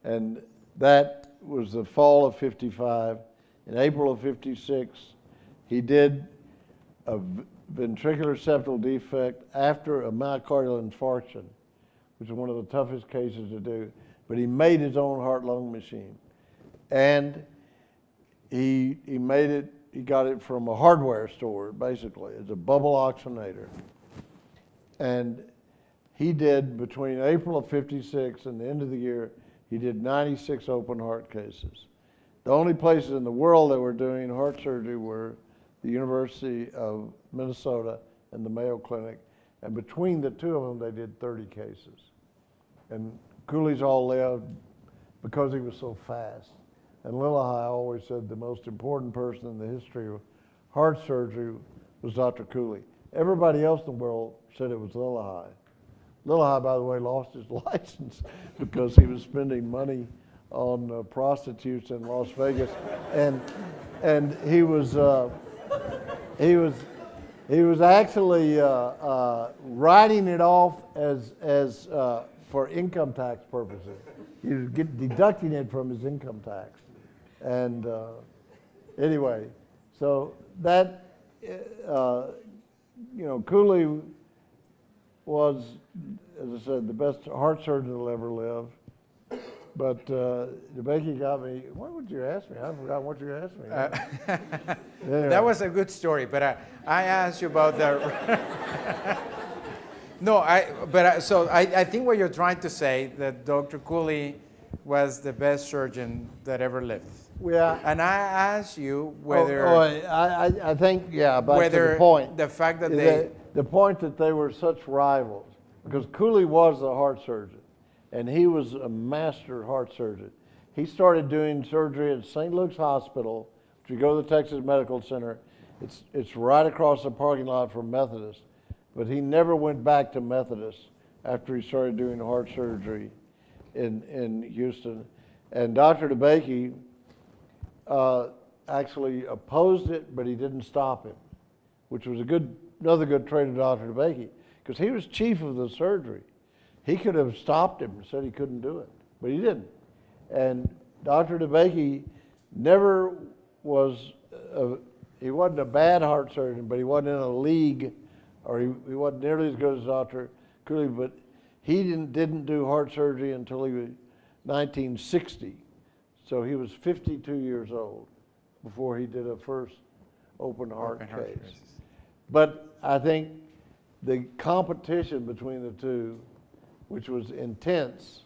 and that was the fall of '55. In April of '56, he did a ventricular septal defect after a myocardial infarction, which is one of the toughest cases to do. But he made his own heart-lung machine. And he made it, he got it from a hardware store, basically. It's a bubble oxygenator. And he did, between April of '56 and the end of the year, he did 96 open heart cases. The only places in the world that were doing heart surgery were the University of Minnesota and the Mayo Clinic. And between the two of them, they did 30 cases. And Cooley's all lived because he was so fast. And Lillihai always said the most important person in the history of heart surgery was Dr. Cooley. Everybody else in the world said it was Lillihai. Lillihai, by the way, lost his license because he was spending money on prostitutes in Las Vegas, and he was actually writing it off as for income tax purposes. He was deducting it from his income tax. And anyway, so that, Cooley was, as I said, the best heart surgeon that'll ever live. But DeBakey got me, what would you ask me? I forgot what you asked me. Anyway. That was a good story, but I asked you about the... No, I think what you're trying to say, that Dr. Cooley was the best surgeon that ever lived. Yeah. And I asked you whether... I think, yeah, back to the point. The fact that the point that they were such rivals, because Cooley was the heart surgeon, and he was a master heart surgeon. He started doing surgery at St. Luke's Hospital. If you go to the Texas Medical Center, it's right across the parking lot from Methodist. But he never went back to Methodist after he started doing heart surgery in Houston. And Dr. DeBakey actually opposed it, but he didn't stop him, which was another good trait of Dr. DeBakey, because he was chief of the surgery. He could have stopped him and said he couldn't do it, but he didn't. And Dr. DeBakey never was, he wasn't a bad heart surgeon, but he wasn't in a league, or he wasn't nearly as good as Dr. Cooley, but he didn't do heart surgery until he was 1960. So he was 52 years old before he did a first open heart case. But I think the competition between the two, which was intense,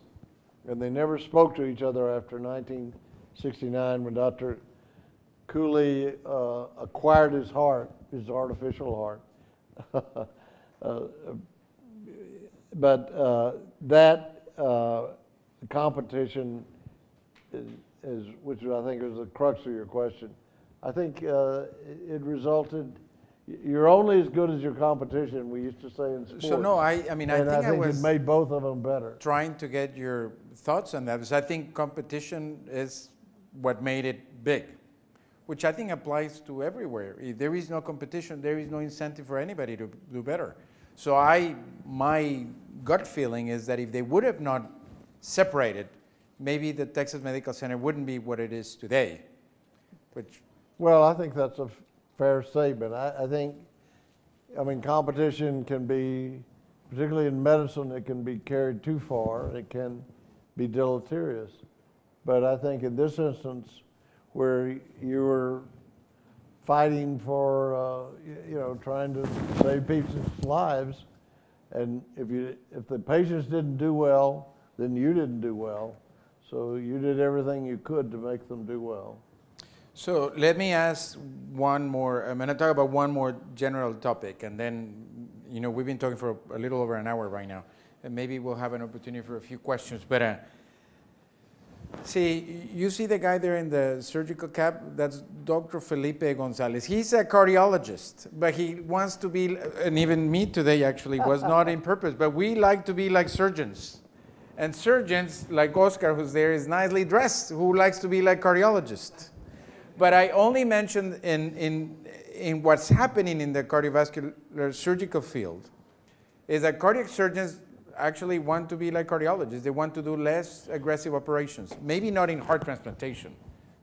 and they never spoke to each other after 1969 when Dr. Cooley acquired his heart, his artificial heart. But that competition is, which I think is the crux of your question, I think it resulted, you're only as good as your competition, we used to say in sports. So no, I mean, I think it made both of them better. Trying to get your thoughts on that, because I think competition is what made it big, which I think applies to everywhere. If there is no competition, there is no incentive for anybody to do better. So my gut feeling is that if they would have not separated, maybe the Texas Medical Center wouldn't be what it is today. Which, well, I think that's a fair statement. I think, I mean, competition can be, particularly in medicine, it can be carried too far. It can be deleterious. But I think in this instance, where you were fighting for, you know, trying to save people's lives, and if the patients didn't do well, then you didn't do well. So you did everything you could to make them do well. so let me ask one more. I'm going to talk about one more general topic, and then, you know, we've been talking for a little over an hour right now, and maybe we'll have an opportunity for a few questions. But see, you see the guy there in the surgical cap? That's Dr. Felipe Gonzalez. He's a cardiologist, but he wants to be, and even me today actually was not in purpose, but we like to be like surgeons. And surgeons, like Oscar, who's there, is nicely dressed, who likes to be like cardiologists. But I only mentioned in what's happening in the cardiovascular surgical field is that cardiac surgeons actually want to be like cardiologists. They want to do less aggressive operations. Maybe not in heart transplantation.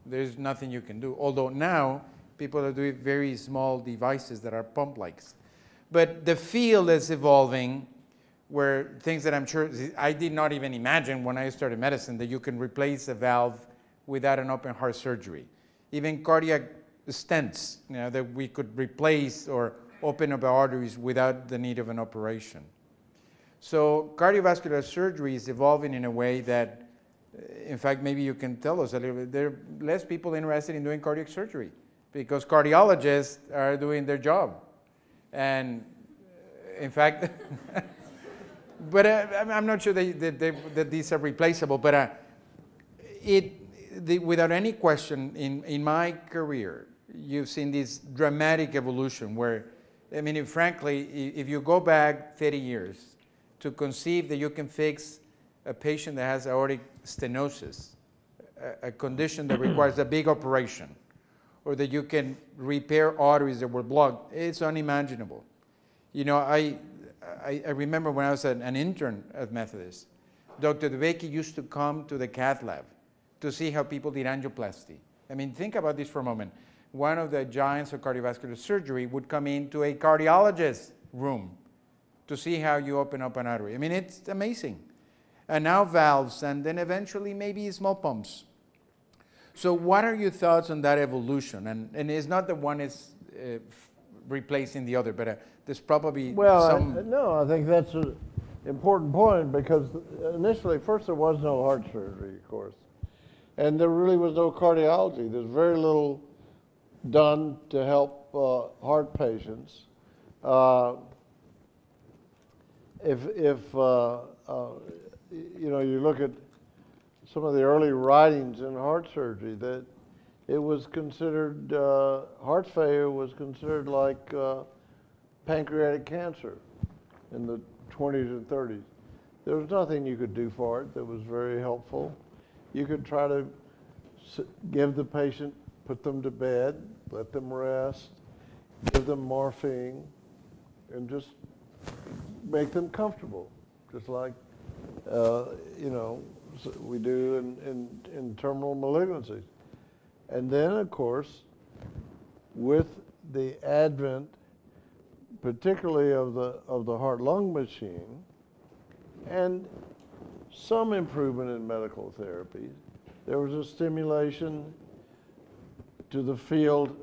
There's nothing you can do. Although now people are doing very small devices that are pump-like. But the field is evolving where things that I'm sure I did not even imagine when I started medicine, that you can replace a valve without an open heart surgery. Even cardiac stents, you know, that we could replace or open up arteries without the need of an operation. So cardiovascular surgery is evolving in a way that, in fact, maybe you can tell us a little bit, there are less people interested in doing cardiac surgery because cardiologists are doing their job. And in fact, but I'm not sure that these are replaceable, but without any question, in my career, you've seen this dramatic evolution where, I mean, frankly, if you go back 30 years to conceive that you can fix a patient that has aortic stenosis, a condition that requires a big operation, or that you can repair arteries that were blocked, it's unimaginable. You know, I remember when I was an intern at Methodist, Dr. DeBakey used to come to the cath lab to see how people did angioplasty. I mean, think about this for a moment. One of the giants of cardiovascular surgery would come into a cardiologist's room to see how you open up an artery. I mean, it's amazing. And now valves, and then eventually maybe small pumps. So what are your thoughts on that evolution? And it's not that one is replacing the other, but there's probably some... No, I think that's an important point, because initially, first there was no heart surgery, of course. And there really was no cardiology. There's very little done to help heart patients. You know, you look at some of the early writings in heart surgery, that it was considered, heart failure was considered like pancreatic cancer in the 20s and 30s. There was nothing you could do for it that was very helpful. You could try to give the patient, put them to bed, let them rest, give them morphine, and just make them comfortable, just like you know, we do in terminal malignancies. And then, of course, with the advent, particularly of the heart-lung machine, and some improvement in medical therapy, there was a stimulation to the field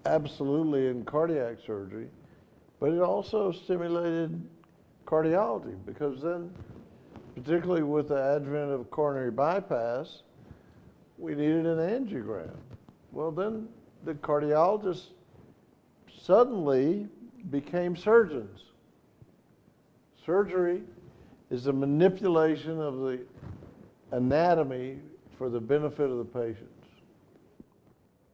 absolutely in cardiac surgery, but it also stimulated cardiology, because then, particularly with the advent of coronary bypass, we needed an angiogram. Well, then the cardiologists suddenly became surgeons. Surgery is a manipulation of the anatomy for the benefit of the patients.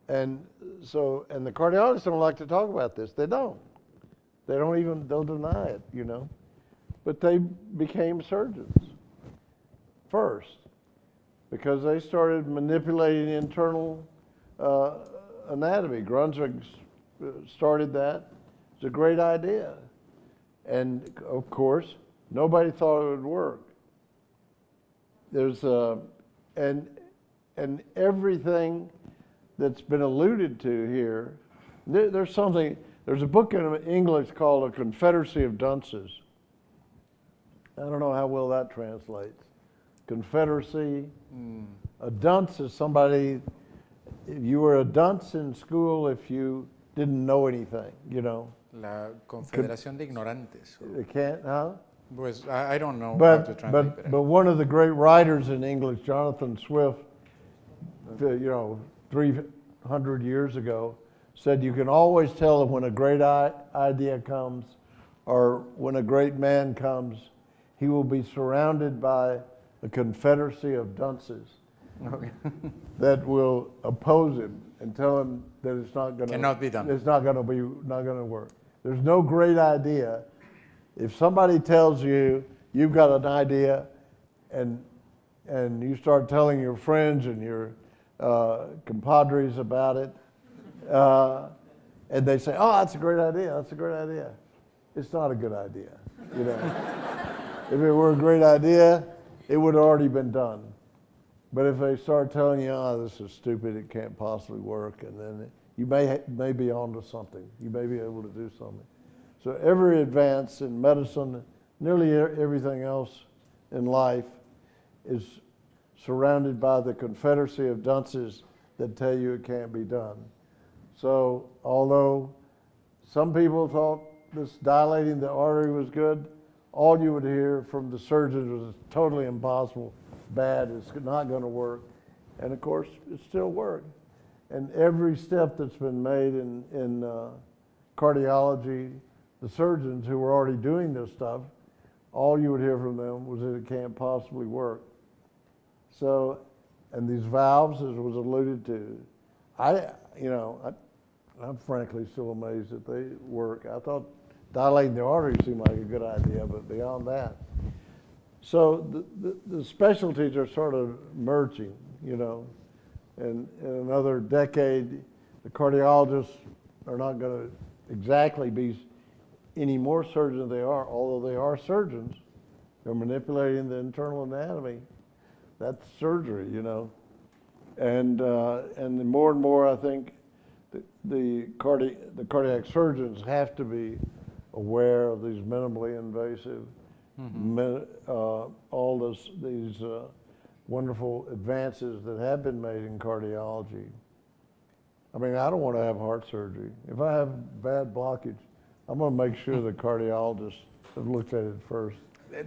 And so, and the cardiologists don't like to talk about this. They don't. They'll deny it, you know. But they became surgeons first, because they started manipulating internal anatomy. Grundzig started that. It's a great idea. And of course, nobody thought it would work. There's and everything that's been alluded to here, there's a book in English called A Confederacy of Dunces. I don't know how well that translates. Confederacy. A dunce is somebody, you were a dunce in school if you didn't know anything, you know. La Confederación de Ignorantes. It can't, huh? Pues, I don't know how to translate but one of the great writers in English, Jonathan Swift, you know, 300 years ago, said you can always tell when a great idea comes or when a great man comes, he will be surrounded by a confederacy of dunces that will oppose him and tell him that it's not going to cannot be done. It's not going to work. There's no great idea. If somebody tells you you've got an idea, and you start telling your friends and your compadres about it, and they say, "Oh, that's a great idea. That's a great idea." It's not a good idea, you know. If it were a great idea, it would have already been done. But if they start telling you, "Oh, this is stupid. It can't possibly work," and then you may be onto something. You may be able to do something. So every advance in medicine, nearly everything else in life, is surrounded by the confederacy of dunces that tell you it can't be done. So although some people thought this dilating the artery was good, all you would hear from the surgeons was it's totally impossible, bad, it's not going to work. And of course, it still worked. And every step that's been made in cardiology, the surgeons who were already doing this stuff, all you would hear from them was that it can't possibly work. So, and these valves, as was alluded to, I'm frankly still amazed that they work. I thought dilating the artery seemed like a good idea, but beyond that. So the specialties are sort of merging, you know. And in another decade, the cardiologists are not going to exactly be any more surgeons than they are, although they are surgeons. They're manipulating the internal anatomy. That's surgery, you know. And more and more, I think, the cardiac surgeons have to be aware of these minimally invasive, all these wonderful advances that have been made in cardiology. I mean, I don't want to have heart surgery. If I have bad blockage, I'm going to make sure the cardiologists have looked at it first.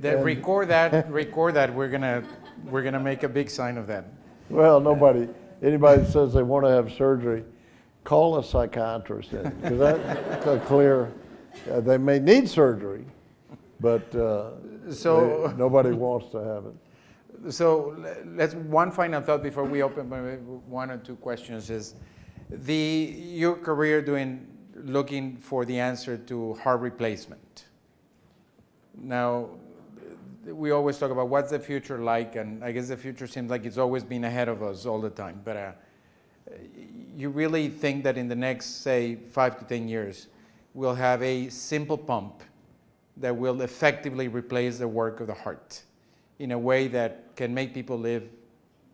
Record that. We're gonna make a big sign of that. Well, anybody that says they want to have surgery, call a psychiatrist in, because that's a clear. They may need surgery, but nobody wants to have it. So one final thought before we open one or two questions is your career looking for the answer to heart replacement. Now, we always talk about what's the future like, and I guess the future seems like it's always been ahead of us all the time. But you really think that in the next, say, 5 to 10 years, we'll have a simple pump that will effectively replace the work of the heart in a way that can make people live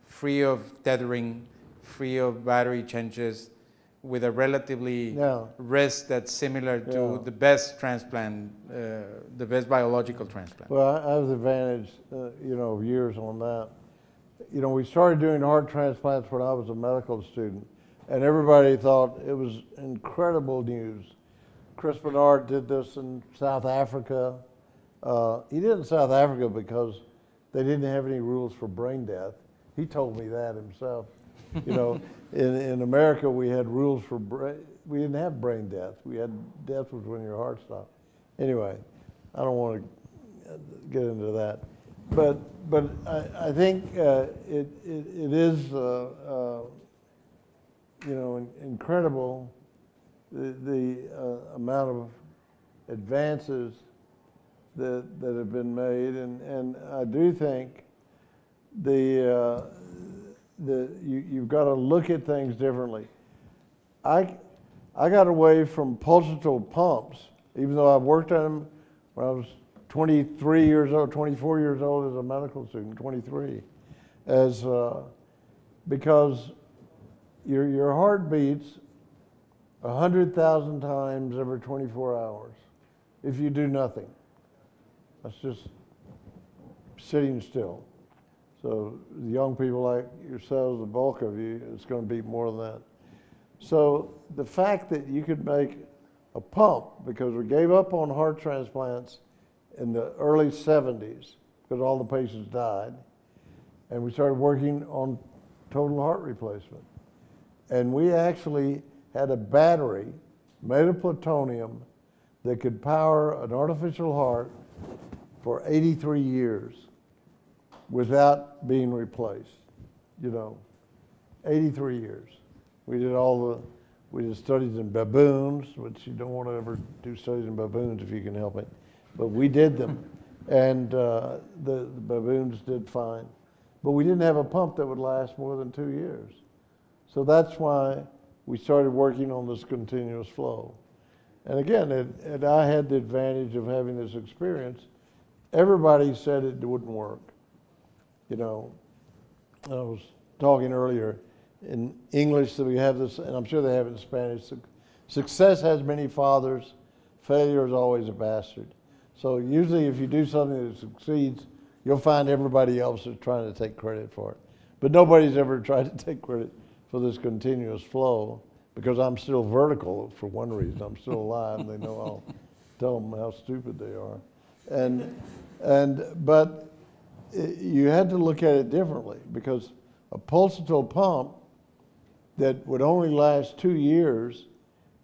free of tethering, free of battery changes, with a relatively risk that's similar to the best transplant, the best biological transplant. Well, I have the advantage, you know, of years on that. You know, we started doing heart transplants when I was a medical student, and everybody thought it was incredible news. Chris Bernard did this in South Africa. He did it in South Africa because they didn't have any rules for brain death. He told me that himself. You know, in America we had rules for we didn't have brain death. We had death was when your heart stopped. Anyway, I don't want to get into that, but I think it is you know, incredible the amount of advances that have been made, and I do think you've got to look at things differently. I got away from pulsatile pumps, even though I've worked on them when I was 23 years old, 24 years old as a medical student, 23, because your heart beats 100,000 times every 24 hours if you do nothing. That's just sitting still. So the young people like yourselves, the bulk of you, it's going to be more than that. So the fact that you could make a pump, because we gave up on heart transplants in the early 70s because all the patients died, and we started working on total heart replacement. And we actually had a battery made of plutonium that could power an artificial heart for 83 years without being replaced, you know, 83 years. We did studies in baboons, which you don't want to ever do studies in baboons if you can help it, but we did them, and the baboons did fine. But we didn't have a pump that would last more than 2 years. So that's why we started working on this continuous flow. And again, I had the advantage of having this experience. Everybody said it wouldn't work. You know, I was talking earlier in English that we have this, and I'm sure they have it in Spanish. Success has many fathers, failure is always a bastard. So usually if you do something that succeeds, you'll find everybody else is trying to take credit for it. But nobody's ever tried to take credit for this continuous flow, because I'm still vertical for one reason. I'm still alive, and they know I'll tell them how stupid they are. But you had to look at it differently, because a pulsatile pump that would only last 2 years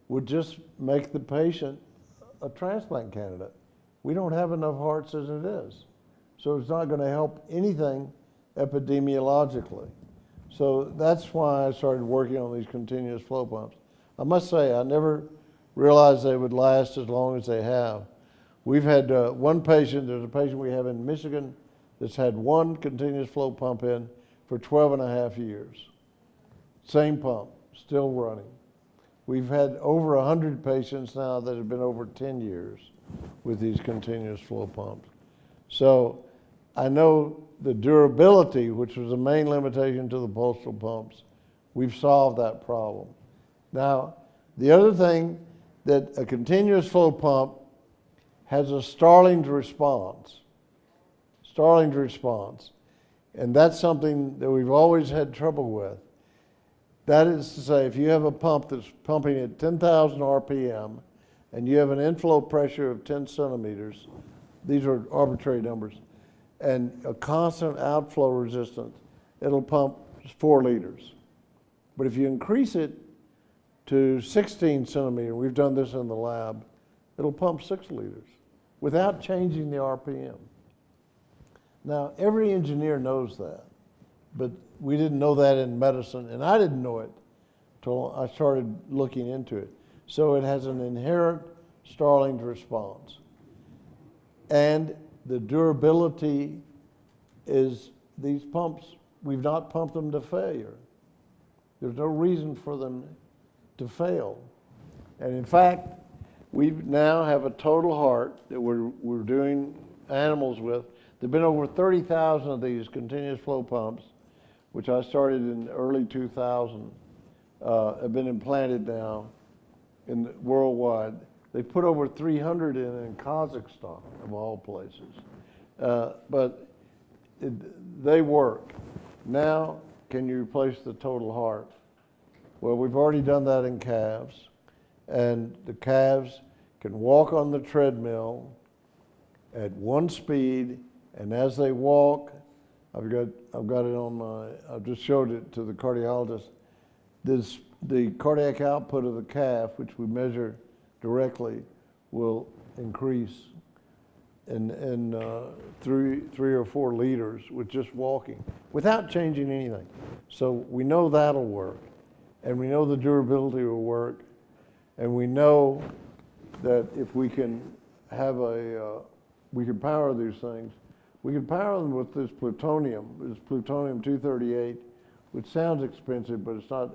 would just make the patient a transplant candidate. We don't have enough hearts as it is. So it's not going to help anything epidemiologically. So that's why I started working on these continuous flow pumps. I must say, I never realized they would last as long as they have. We've had one patient, there's a patient we have in Michigan that's had one continuous flow pump in for 12 and a half years. Same pump, still running. We've had over 100 patients now that have been over 10 years with these continuous flow pumps. So I know the durability, which was the main limitation to the pulsatile pumps, we've solved that problem. Now, the other thing, that a continuous flow pump has a Starling's response. Starling's response. And that's something that we've always had trouble with. That is to say, if you have a pump that's pumping at 10,000 RPM and you have an inflow pressure of 10 centimeters, these are arbitrary numbers, and a constant outflow resistance, it'll pump 4 liters. But if you increase it to 16 centimeters, we've done this in the lab, it'll pump 6 liters without changing the RPM. Now, every engineer knows that, but we didn't know that in medicine, and I didn't know it until I started looking into it. So it has an inherent Starling's response. And the durability is, these pumps, we've not pumped them to failure. There's no reason for them to fail. And in fact, we now have a total heart that we're doing animals with. There've been over 30,000 of these continuous flow pumps. which I started in early 2000, have been implanted now worldwide. They put over 300 in Kazakhstan, of all places. But they work. Now, can you replace the total heart? Well, we've already done that in calves, and the calves can walk on the treadmill at one speed, and as they walk, I've got it on I just showed it to the cardiologist. The cardiac output of the calf, which we measure directly, will increase in 3 or 4 liters with just walking, without changing anything. So we know that'll work, and we know the durability will work, and we know that if we can have we can power these things. We can power them with this plutonium-238, which sounds expensive, but it's not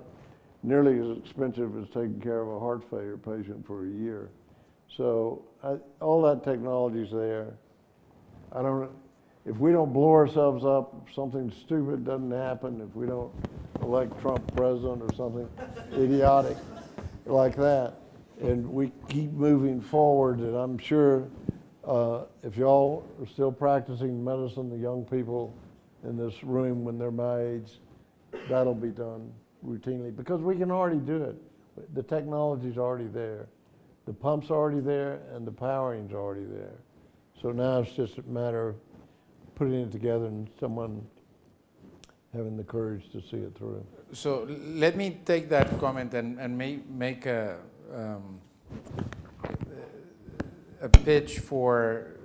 nearly as expensive as taking care of a heart failure patient for a year. So all that technology's there. If we don't blow ourselves up, if something stupid doesn't happen, if we don't elect Trump president or something idiotic like that, and we keep moving forward, and I'm sure if y'all are still practicing medicine, the young people in this room when they're my age, that'll be done routinely, because we can already do it. The technology's already there. The pump's already there, and the powering's already there. So now it's just a matter of putting it together and someone having the courage to see it through. So let me take that comment and make a pitch for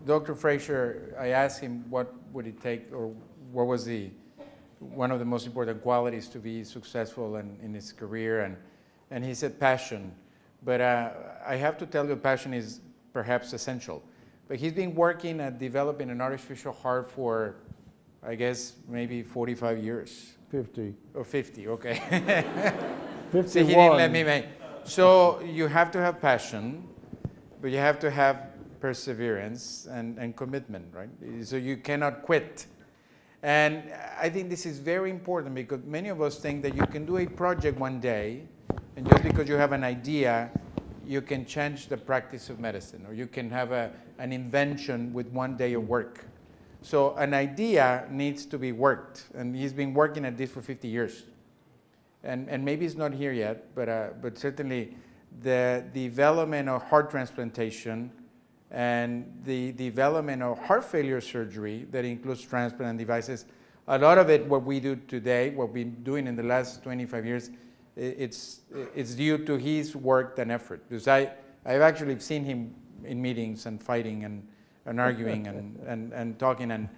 Dr. Fraizer. I asked him what would it take, or what was one of the most important qualities to be successful in his career, and he said passion. But I have to tell you, passion is perhaps essential. But he's been working at developing an artificial heart for, I guess, maybe 45 years. 50. Or 50, okay. 51. So he didn't let me make. So you have to have passion, but you have to have perseverance and commitment, right? So you cannot quit. And I think this is very important, because many of us think that you can do a project one day, and just because you have an idea, you can change the practice of medicine, or you can have an invention with one day of work. So an idea needs to be worked, and he's been working at this for 50 years. And maybe it's not here yet, but certainly the development of heart transplantation and the development of heart failure surgery that includes transplant and devices, a lot of it, what we do today, what we've been doing in the last 25 years, it's due to his work and effort. Because I've actually seen him in meetings and fighting and arguing and talking and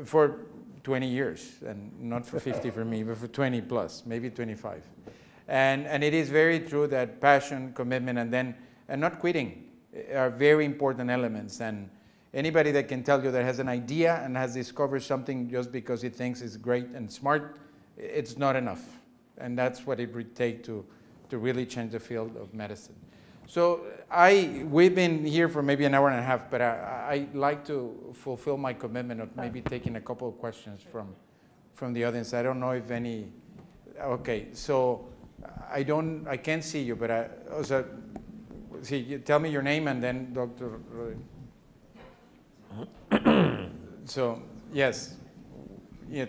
for 20 years, and not for 50 for me, but for 20 plus, maybe 25. And it is very true that passion, commitment, and not quitting are very important elements. And anybody that can tell you that has an idea and has discovered something just because he thinks it's great and smart, it's not enough. And that's what it would take to really change the field of medicine. So we've been here for maybe an hour and a half, but I like to fulfill my commitment of maybe taking a couple of questions from the audience. I don't know if any. Okay, so I can't see you, but also, you tell me your name and then Dr. So yes, yeah,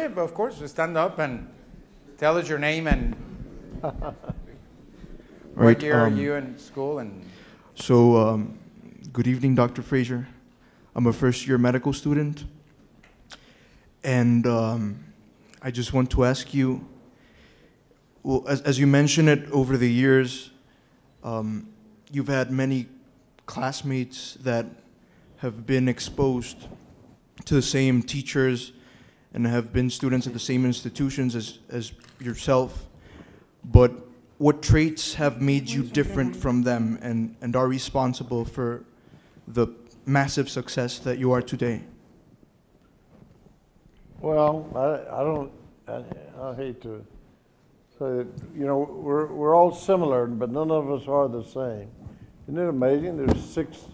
but of course, stand up and tell us your name and. What year are you in school? So, good evening, Dr. Fraizer. I'm a first-year medical student, and I just want to ask you, well, as you mentioned it, over the years, you've had many classmates that have been exposed to the same teachers and have been students at the same institutions as yourself, but what traits have made you different from them and are responsible for the massive success that you are today? Well, I hate to say that, we're all similar, but none of us are the same. Isn't it amazing? There's 6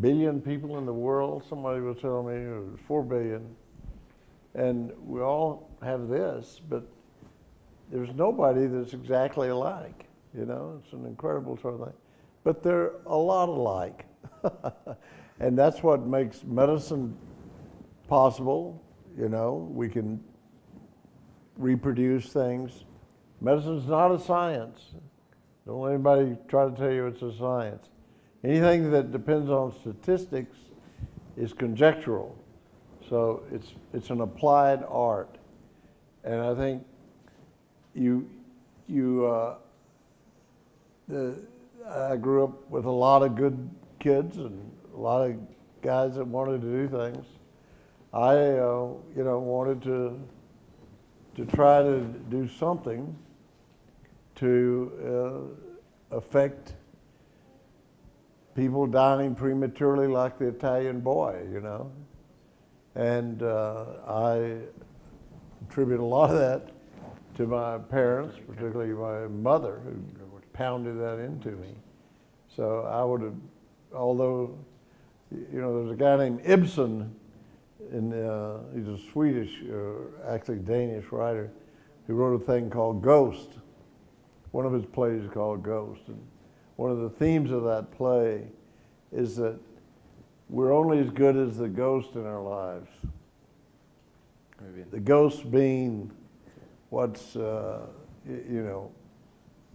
billion people in the world. Somebody was telling me it was 4 billion. And we all have this, but there's nobody that's exactly alike, you know? It's an incredible sort of thing. But they're a lot alike. And that's what makes medicine possible, you know? We can reproduce things. Medicine's not a science. Don't let anybody try to tell you it's a science. Anything that depends on statistics is conjectural. So it's an applied art. And I think I grew up with a lot of good kids and a lot of guys that wanted to do things. I, you know, wanted to try to do something to affect people dying prematurely like the Italian boy, you know. And I attribute a lot of that to my parents, particularly my mother, who pounded that into me. So I would have, although, you know, there's a guy named Ibsen, he's a Swedish, actually Danish writer, who wrote a thing called Ghost. One of his plays is called Ghost. And one of the themes of that play is that we're only as good as the ghost in our lives. The ghost being what's, you know,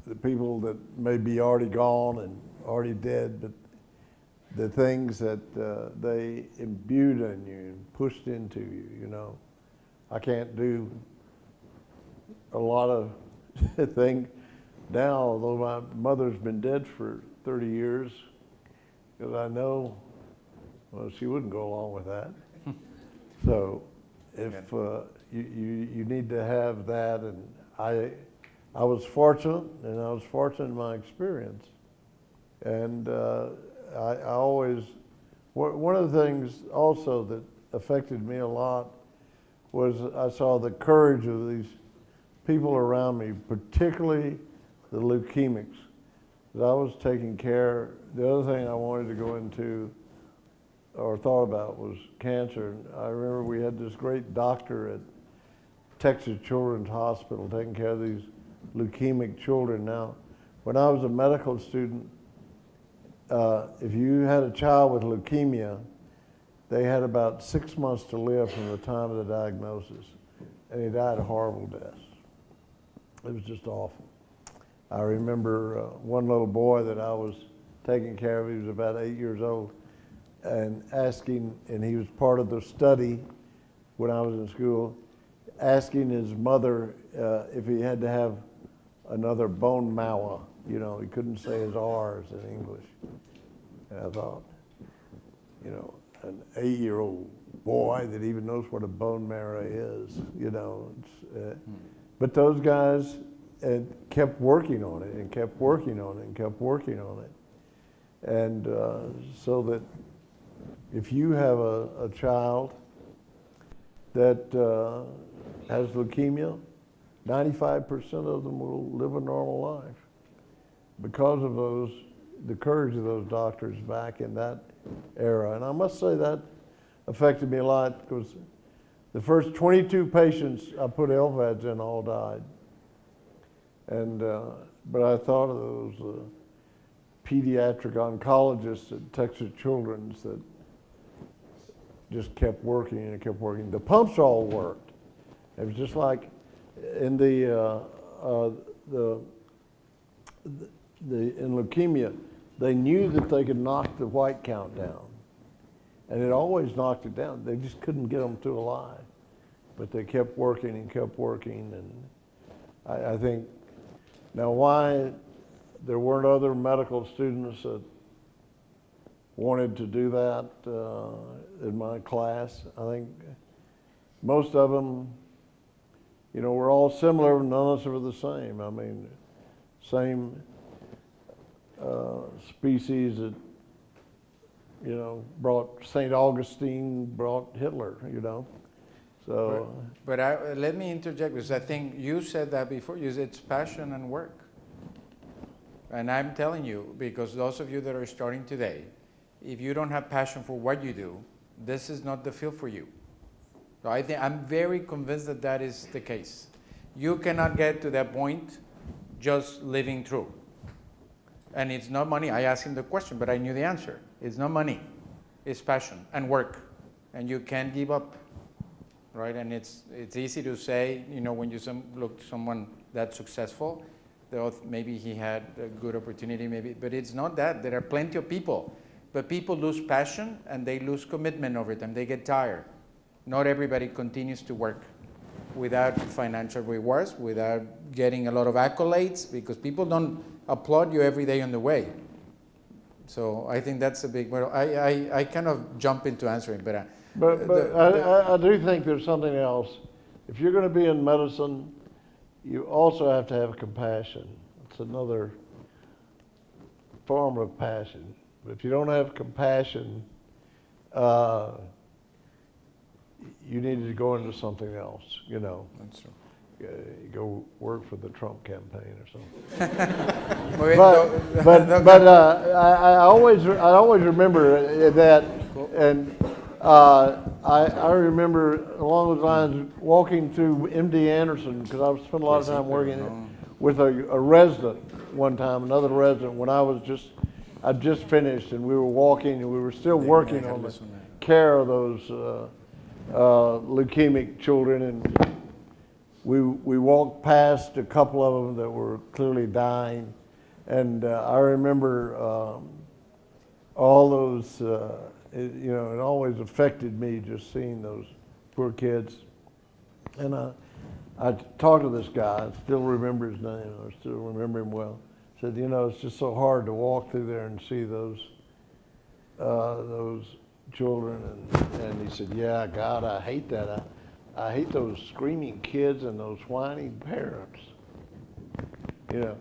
the people that may be already gone and already dead, but the things that they imbued in you and pushed into you, you know. I can't do a lot of things now, although my mother's been dead for 30 years, because I know, well, she wouldn't go along with that. So if you need to have that, and I was fortunate, and I was fortunate in my experience. And I always, one of the things also that affected me a lot was I saw the courage of these people around me, particularly the leukemics, that I was taking care. The other thing I wanted to go into or thought about was cancer. And I remember we had this great doctor at Texas Children's Hospital taking care of these leukemic children. Now, when I was a medical student, if you had a child with leukemia, they had about 6 months to live from the time of the diagnosis, and he died a horrible death. It was just awful. I remember one little boy that I was taking care of, he was about 8 years old, and asking, and he was part of the study when I was in school, asking his mother if he had to have another bone marrow. You know, he couldn't say his R's in English. And I thought, you know, an 8-year-old boy that even knows what a bone marrow is, you know. But those guys kept working on it and kept working on it and kept working on it. And so that if you have a child that has leukemia, 95% of them will live a normal life because of the courage of those doctors back in that era. And I must say that affected me a lot, because the first 22 patients I put LVADs in all died. And, but I thought of those pediatric oncologists at Texas Children's that just kept working and kept working. The pumps all worked. It was just like in in leukemia, they knew that they could knock the white count down, and it always knocked it down. They just couldn't get them to alive, but they kept working and kept working. And I think now why there weren't other medical students that wanted to do that in my class. I think most of them, you know, we're all similar, none of us are the same. I mean, same species that, you know, brought St. Augustine, brought Hitler, you know. So. But let me interject, because I think you said that before. You said it's passion and work. And I'm telling you, because those of you that are starting today, if you don't have passion for what you do, this is not the field for you. So I'm very convinced that that is the case. You cannot get to that point just living through. And it's not money. I asked him the question, but I knew the answer. It's not money. It's passion and work. And you can't give up, right? And it's easy to say, you know, when you look to someone that successful, maybe he had a good opportunity, maybe, but it's not that. There are plenty of people. But people lose passion and they lose commitment over time. They get tired. Not everybody continues to work without financial rewards, without getting a lot of accolades, because people don't applaud you every day on the way. So I think that's a big, well, I kind of jump into answering, but I do think there's something else. If you're going to be in medicine, you also have to have compassion. It's another form of passion. But if you don't have compassion, you need to go into something else, you know. That's true. You go work for the Trump campaign or something. but I always remember that, and I remember along those lines walking through MD Anderson, because I spent a lot of time working with a resident one time, another resident, when I'd just finished, and we were walking, and we were still working on the care of those leukemic children, and we walked past a couple of them that were clearly dying, and I remember all those, you know, it always affected me just seeing those poor kids. And I talked to this guy, I still remember his name, I still remember him well. Said, you know, it's just so hard to walk through there and see those children, and he said, yeah, God, I hate that. I hate those screaming kids and those whining parents. You know,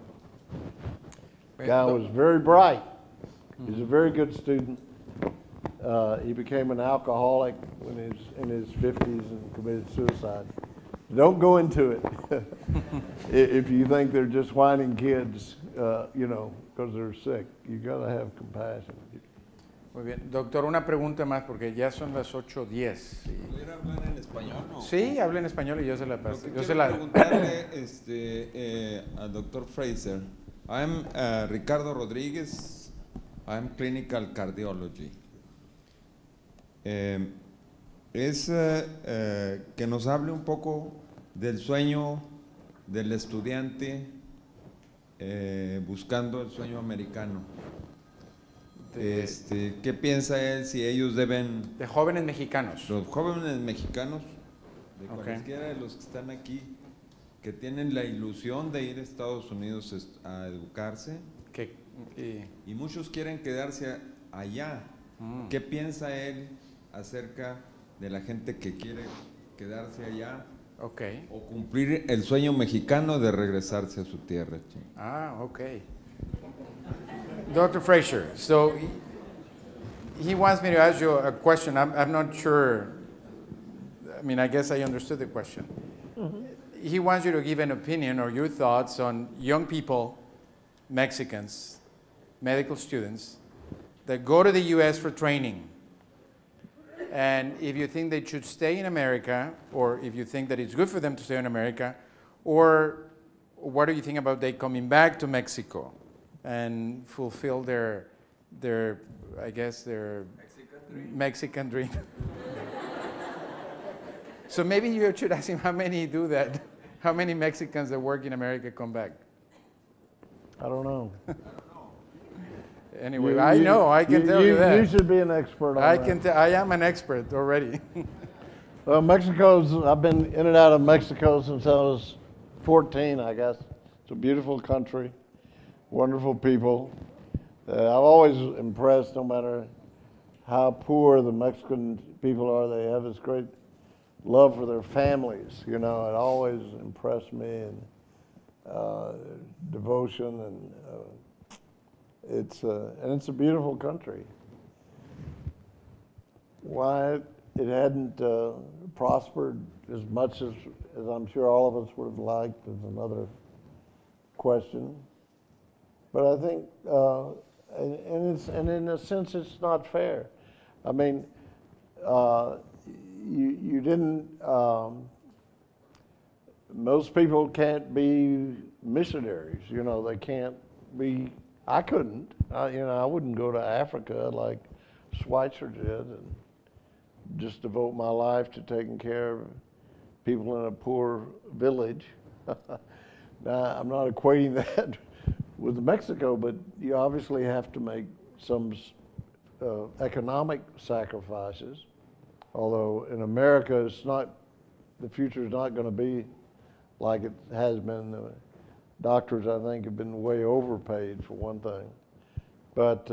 guy was very bright. He's a very good student. He became an alcoholic when he was in his 50s and committed suicide. Don't go into it if you think they're just whining kids, you know, because they're sick. You got to have compassion. Muy bien. Doctor, una pregunta más porque ya son las 8:10. ¿Pudiera hablar en español? ¿No? Sí, habla en español y yo se la paso. Quiero preguntarle al doctor Fraizer. I'm Ricardo Rodríguez. I'm clinical cardiology. Que nos hable un poco del sueño del estudiante buscando el sueño americano. ¿Qué piensa él si ellos deben… De jóvenes mexicanos. Los jóvenes mexicanos, de cualquiera de los que están aquí, que tienen la ilusión de ir a Estados Unidos a educarse, y muchos quieren quedarse allá. ¿Qué piensa él acerca de la gente que quiere quedarse allá o cumplir el sueño mexicano de regresarse a su tierra? Dr. Fraizer, so he wants me to ask you a question. I'm not sure. I mean, I guess I understood the question. He wants you to give an opinion or your thoughts on young people, Mexicans, medical students, that go to the U.S. for training. And if you think they should stay in America, or if you think that it's good for them to stay in America, or what do you think about they coming back to Mexico and fulfill their I guess, their Mexican dream. So maybe you should ask him how many do that. How many Mexicans that work in America come back? I don't know. Anyway, I know, I can tell you that. You should be an expert on that. I am an expert already. Well, I've been in and out of Mexico since I was 14, I guess. It's a beautiful country, wonderful people. I've always impressed, no matter how poor the Mexican people are, they have this great love for their families. You know, it always impressed me, and devotion, and it's a beautiful country. Why it hadn't prospered as much as I'm sure all of us would have liked is another question. But I think, and in a sense, it's not fair. I mean, you didn't, most people can't be missionaries, you know, they can't be, I couldn't, you know, I wouldn't go to Africa like Schweitzer did and just devote my life to taking care of people in a poor village. Now, I'm not equating that with Mexico, but you obviously have to make some economic sacrifices. Although in America, it's not, the future is not going to be like it has been. The doctors, I think, have been way overpaid for one thing. But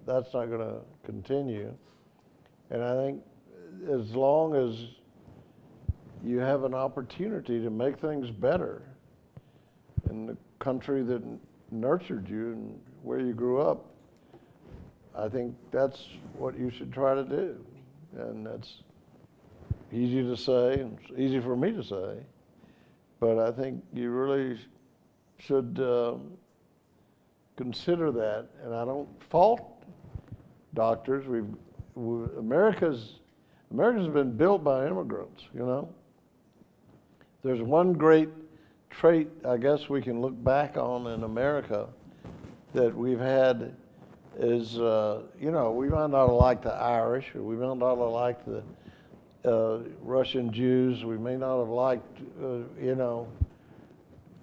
that's not going to continue. And I think as long as you have an opportunity to make things better in the country that nurtured you and where you grew up, I think that's what you should try to do. And that's easy to say, and it's easy for me to say, but I think you really should consider that. And I don't fault doctors. America's been built by immigrants, you know. There's one great trait I guess we can look back on in America that we've had is, you know, we might not have liked the Irish, or we might not have liked the Russian Jews, we may not have liked, you know,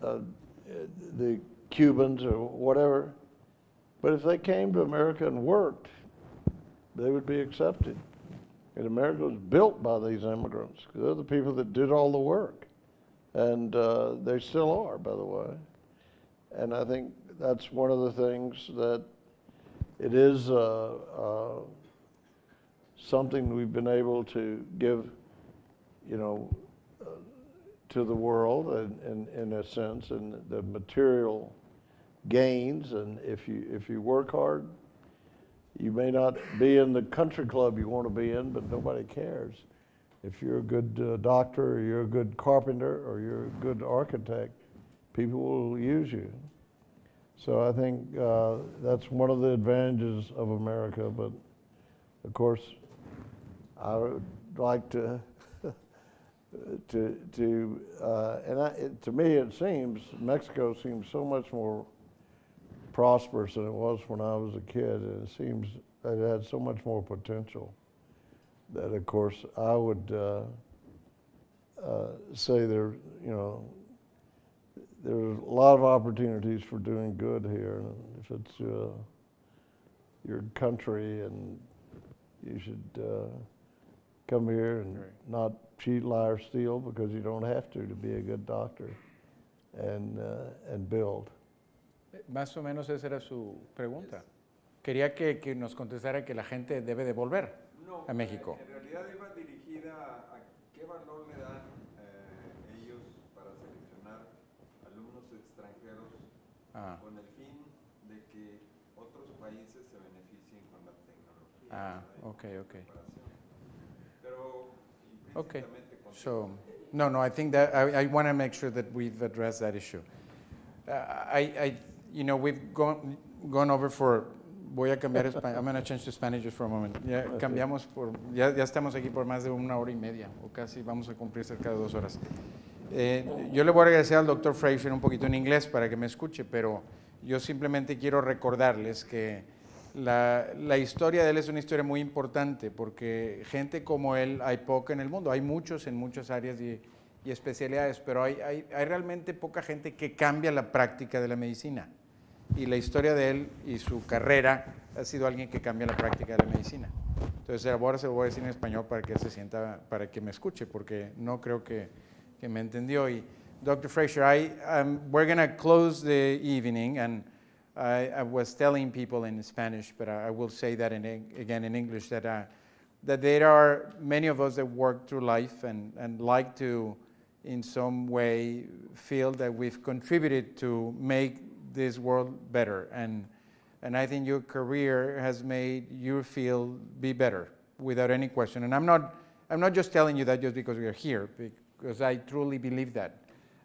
the Cubans or whatever, but if they came to America and worked, they would be accepted. And America was built by these immigrants, because they're the people that did all the work. And they still are, by the way. And I think that's one of the things that it is something we've been able to give, you know, to the world in a sense, and the material gains. And if you work hard, you may not be in the country club you want to be in, but nobody cares. If you're a good doctor, or you're a good carpenter, or you're a good architect, people will use you. So I think that's one of the advantages of America. But of course, I would like to, to me it seems, Mexico seems so much more prosperous than it was when I was a kid, and it seems that it had so much more potential that, of course, I would say there, you know, there's a lot of opportunities for doing good here. And if it's your country, and you should come here and not cheat, lie, or steal, because you don't have to be a good doctor, and build. Más o menos esa era su pregunta. Quería que nos contestara que la gente debe de volver a México. En realidad iba dirigida a qué valor le dan ellos para seleccionar alumnos extranjeros con el fin de que otros países se beneficien con la tecnología. Okay. Pero okay. So, no, I think that I want to make sure that we've addressed that issue. You know, we've gone over for. Voy a cambiar español. I'm going to change to Spanish just for a moment. Ya cambiamos ya estamos aquí por más de 1 hora y media, o casi vamos a cumplir cerca de 2 horas. Yo le voy a agradecer al Dr. Fraizer un poquito en inglés para que me escuche, pero yo simplemente quiero recordarles que la historia de él es una historia muy importante, porque gente como él hay poca en el mundo. Hay muchos en muchas áreas y especialidades, pero hay realmente poca gente que cambia la práctica de la medicina. Y la historia de él y su carrera ha sido alguien que cambia la práctica de la medicina. Entonces ahora se lo voy a decir en español para que se sienta, para que me escuche, porque no creo que me entendió. Y Dr. Fraizer, we're going to close the evening, and I was telling people in Spanish, but I will say that again in English, that there are many of us that work through life and like to, in some way, feel that we've contributed to make this world better, and I think your career has made you feel be better without any question. And I'm not just telling you that just because we are here, because I truly believe that.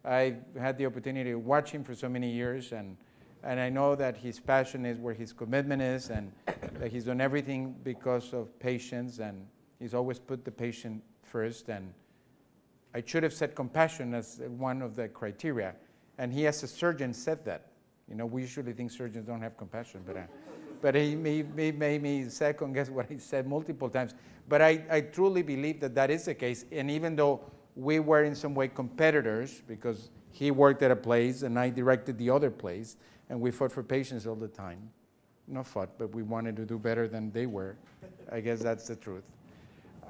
I've had the opportunity to watch him for so many years, and I know that his passion is where his commitment is, and that he's done everything because of patients, and he's always put the patient first, and I should have said compassion as one of the criteria. And he, as a surgeon, said that. You know, we usually think surgeons don't have compassion, but he made me second guess what he said multiple times. But I truly believe that that is the case. And even though we were in some way competitors, because he worked at a place and I directed the other place, and we fought for patients all the time. Not fought, but we wanted to do better than they were. I guess that's the truth.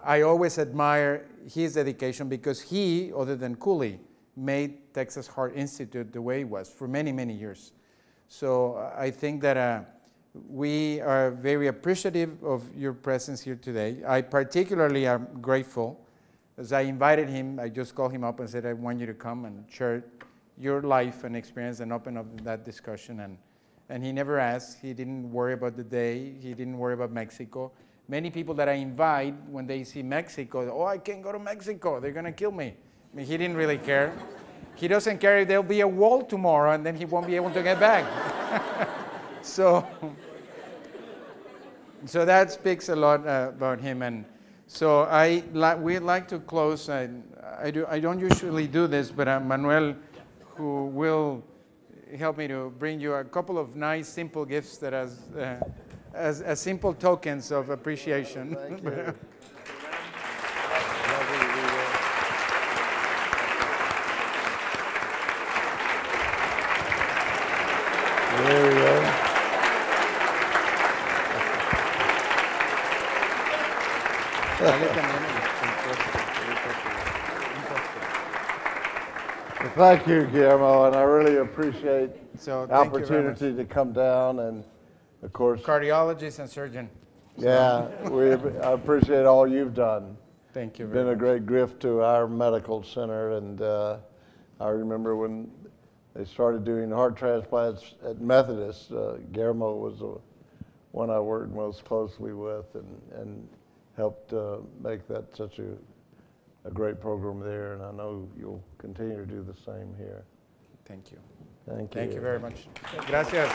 I always admire his dedication because he, other than Cooley, made Texas Heart Institute the way it was for many, many years. So I think that we are very appreciative of your presence here today. I particularly am grateful as I invited him. I just called him up and said, I want you to come and share your life and experience and open up that discussion. And he never asked. He didn't worry about the day. He didn't worry about Mexico. Many people that I invite, when they see Mexico, oh, I can't go to Mexico. They're going to kill me. I mean, he didn't really care. He doesn't care if there'll be a wall tomorrow and then he won't be able to get back. So that speaks a lot about him. And so we'd like to close. I don't usually do this, but Manuel, who will help me to bring you a couple of nice, simple gifts that as simple tokens of appreciation. Thank you. There we go. Well, thank you, Guillermo, and I really appreciate the opportunity to come down, and of course, cardiologist and surgeon. Yeah, I appreciate all you've done. Thank you. You've been a great gift to our medical center, and I remember when they started doing heart transplants at Methodist. Guillermo was the one I worked most closely with, and helped make that such a great program there, and I know you'll continue to do the same here. Thank you. Thank you. Thank you very much. Gracias.